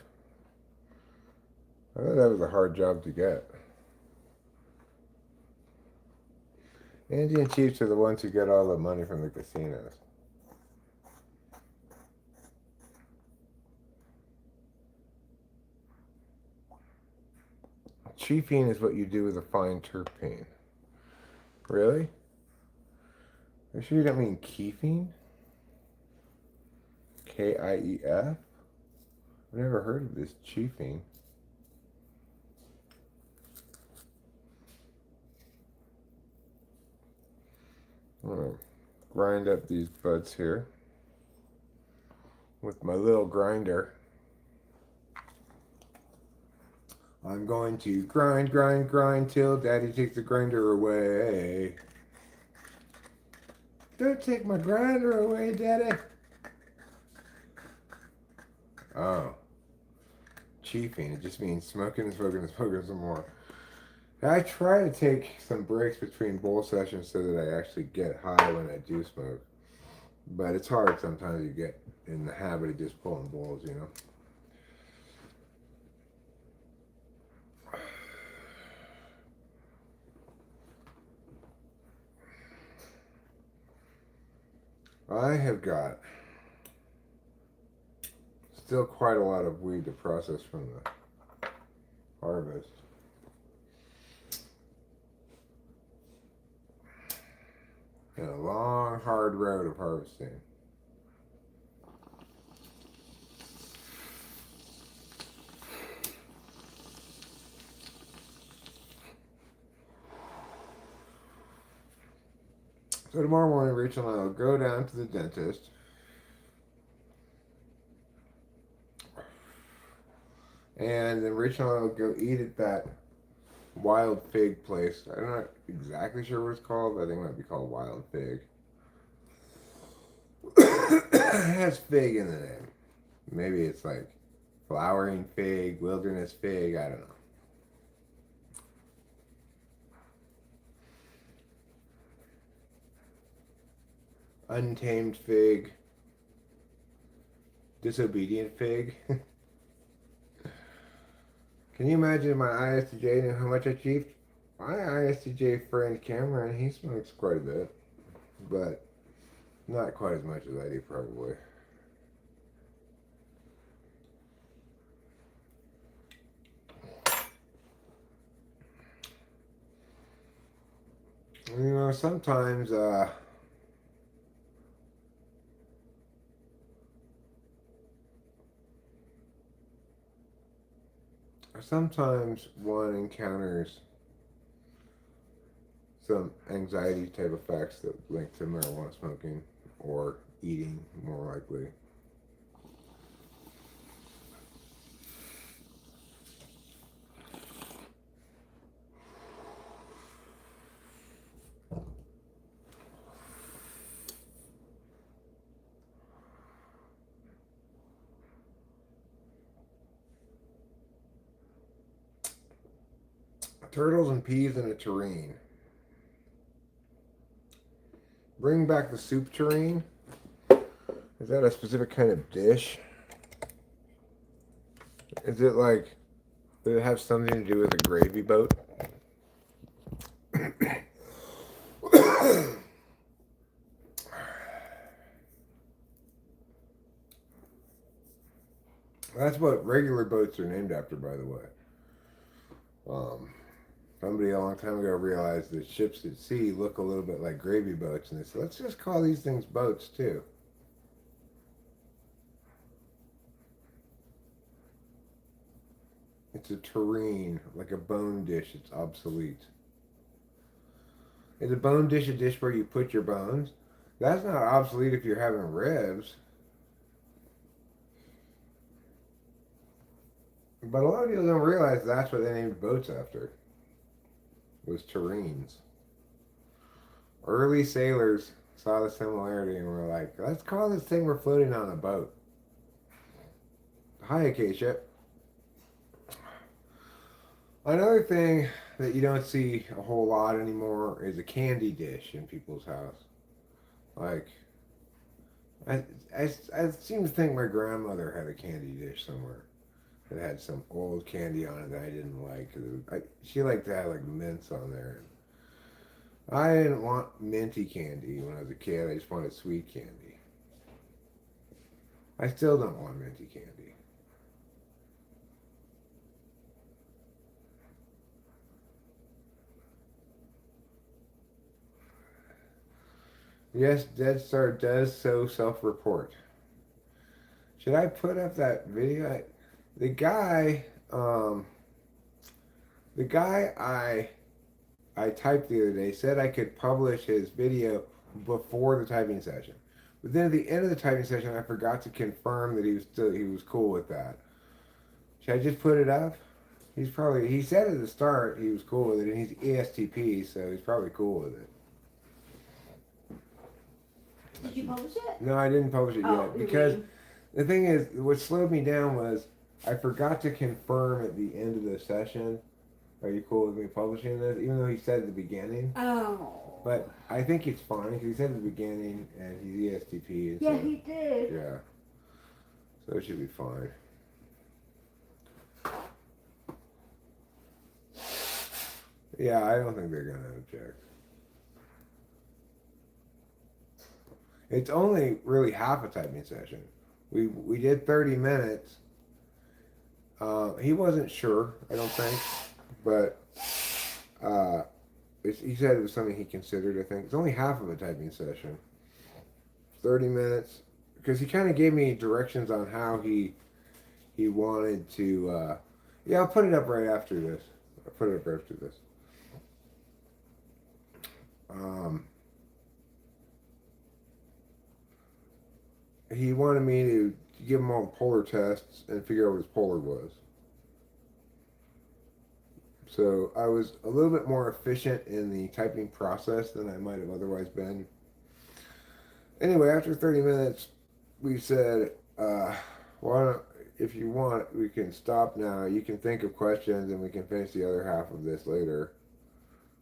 I thought that was a hard job to get. Indian chiefs are the ones who get all the money from the casinos. Chiefing is what you do with a fine terpene. Really? Are you sure you don't mean keefing? Kief? I've never heard of this chiefing. I'm gonna grind up these buds here with my little grinder. I'm going to grind, grind, grind till Daddy takes the grinder away. Don't take my grinder away, Daddy. Oh. Chiefing. It just means smoking and smoking and smoking some more. I try to take some breaks between bowl sessions so that I actually get high when I do smoke. But it's hard sometimes. You get in the habit of just pulling bowls, you know. I have got still quite a lot of weed to process from the harvest. And a long, hard road of harvesting. So tomorrow morning, Rachel and I will go down to the dentist. And then Rachel and I will go eat at that Wild Fig place. I'm not exactly sure what it's called, but I think it might be called Wild Fig. It has fig in the name. Maybe it's like flowering fig, wilderness fig, I don't know. Untamed fig. Disobedient fig. Can you imagine if my ISTJ knew how much I chiefed? My ISTJ friend Cameron, he smokes quite a bit, but not quite as much as I do, probably. You know, sometimes one encounters some anxiety type effects that link to marijuana smoking or eating, more likely. Turtles and peas in a tureen. Bring back the soup tureen. Is that a specific kind of dish? Is it like, does it have something to do with a gravy boat? That's what regular boats are named after, by the way. Somebody a long time ago realized that ships at sea look a little bit like gravy boats, and they said, let's just call these things boats too. It's a tureen, like a bone dish. It's obsolete. Is a bone dish a dish where you put your bones? That's not obsolete if you're having ribs. But a lot of people don't realize that's what they named boats after. Was tureens. Early sailors saw the similarity and were like, let's call this thing we're floating on a boat. Hi, Acacia. Another thing that you don't see a whole lot anymore is a candy dish in people's house. Like I, I seem to think my grandmother had a candy dish somewhere that had some old candy on it that I didn't like. She liked to have like mints on there. I didn't want minty candy when I was a kid. I just wanted sweet candy. I still don't want minty candy. Yes, Dead Star does so self-report. Should I put up that video? The guy, um, the guy I typed the other day said I could publish his video before the typing session. But then at the end of the typing session, I forgot to confirm that he was cool with that. Should I just put it up? He said at the start he was cool with it, and he's ESTP, so he's probably cool with it.
Did you publish it?
No, I didn't publish it
Oh,
yet
you're
because
waiting.
the thing is, what slowed me down was I forgot to confirm at the end of the session. Are you cool with me publishing this? Even though he said at the beginning.
Oh.
But I think it's fine because he said at the beginning and he's ESTP. And
Yeah,
so,
he did.
yeah. So it should be fine. Yeah, I don't think they're going to object. It's only really half a typing session. We did 30 minutes. He wasn't sure, I don't think. But he said it was something he considered, I think. It's only half of a typing session. 30 minutes. Because he kind of gave me directions on how he wanted to... yeah, I'll put it up right after this. I'll put it up right after this. He wanted me to give him all the polar tests and figure out what his polar was. So I was a little bit more efficient in the typing process than I might have otherwise been. Anyway, after 30 minutes, we said, why don't, if you want, we can stop now. You can think of questions and we can finish the other half of this later.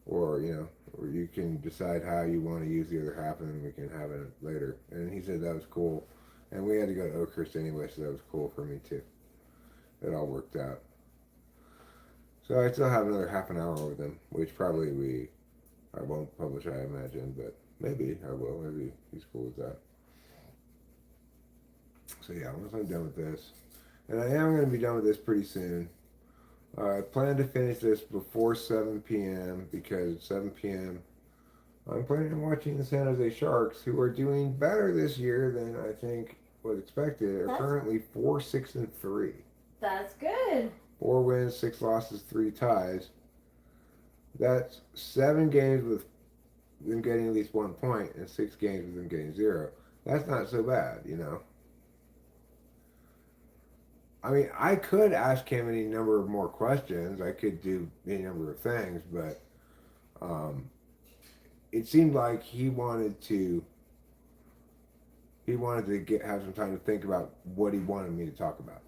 Or, or you can decide how you want to use the other half and then we can have it later. And he said that was cool. And we had to go to Oakhurst anyway, so that was cool for me too. It all worked out. So I still have another half an hour with him, which probably I won't publish, I imagine, but maybe I will. Maybe he's cool with that. So yeah, once I'm done with this, and I am going to be done with this pretty soon. I plan to finish this before 7 p.m. because 7 p.m. I'm planning on watching the San Jose Sharks, who are doing better this year than I think was expected. They're currently 4-6-3.
That's good.
4 wins, 6 losses, 3 ties. That's 7 games with them getting at least 1 point and 6 games with them getting 0. That's not so bad, I mean, I could ask him any number of more questions. I could do any number of things, but it seemed like he wanted to have some time to think about what he wanted me to talk about.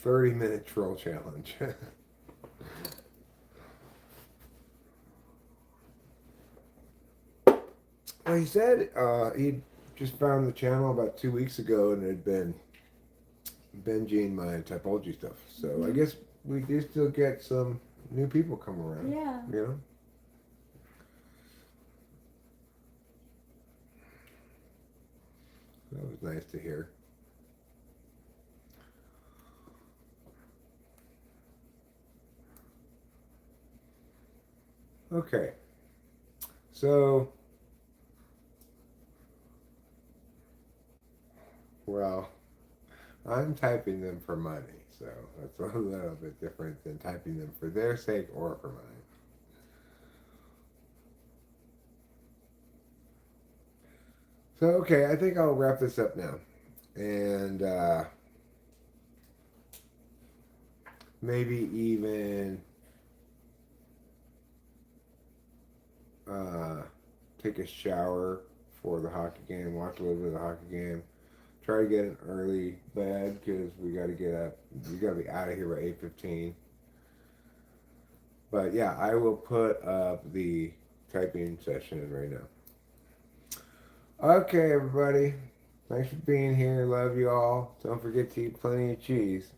"30-minute troll challenge." Well, he said he just found the channel about 2 weeks ago and had been binging my typology stuff. So I guess we do still get some new people come around.
Yeah.
That was nice to hear. Okay. So, well, I'm typing them for money, so that's a little bit different than typing them for their sake or for mine. So, okay, I think I'll wrap this up now. And maybe even take a shower for the hockey game, watch a little bit of the hockey game, try to get an early bed because we got to get up. We got to be out of here by 8:15. But yeah, I will put up the typing session in right now. Okay, everybody. Thanks for being here. Love you all. Don't forget to eat plenty of cheese.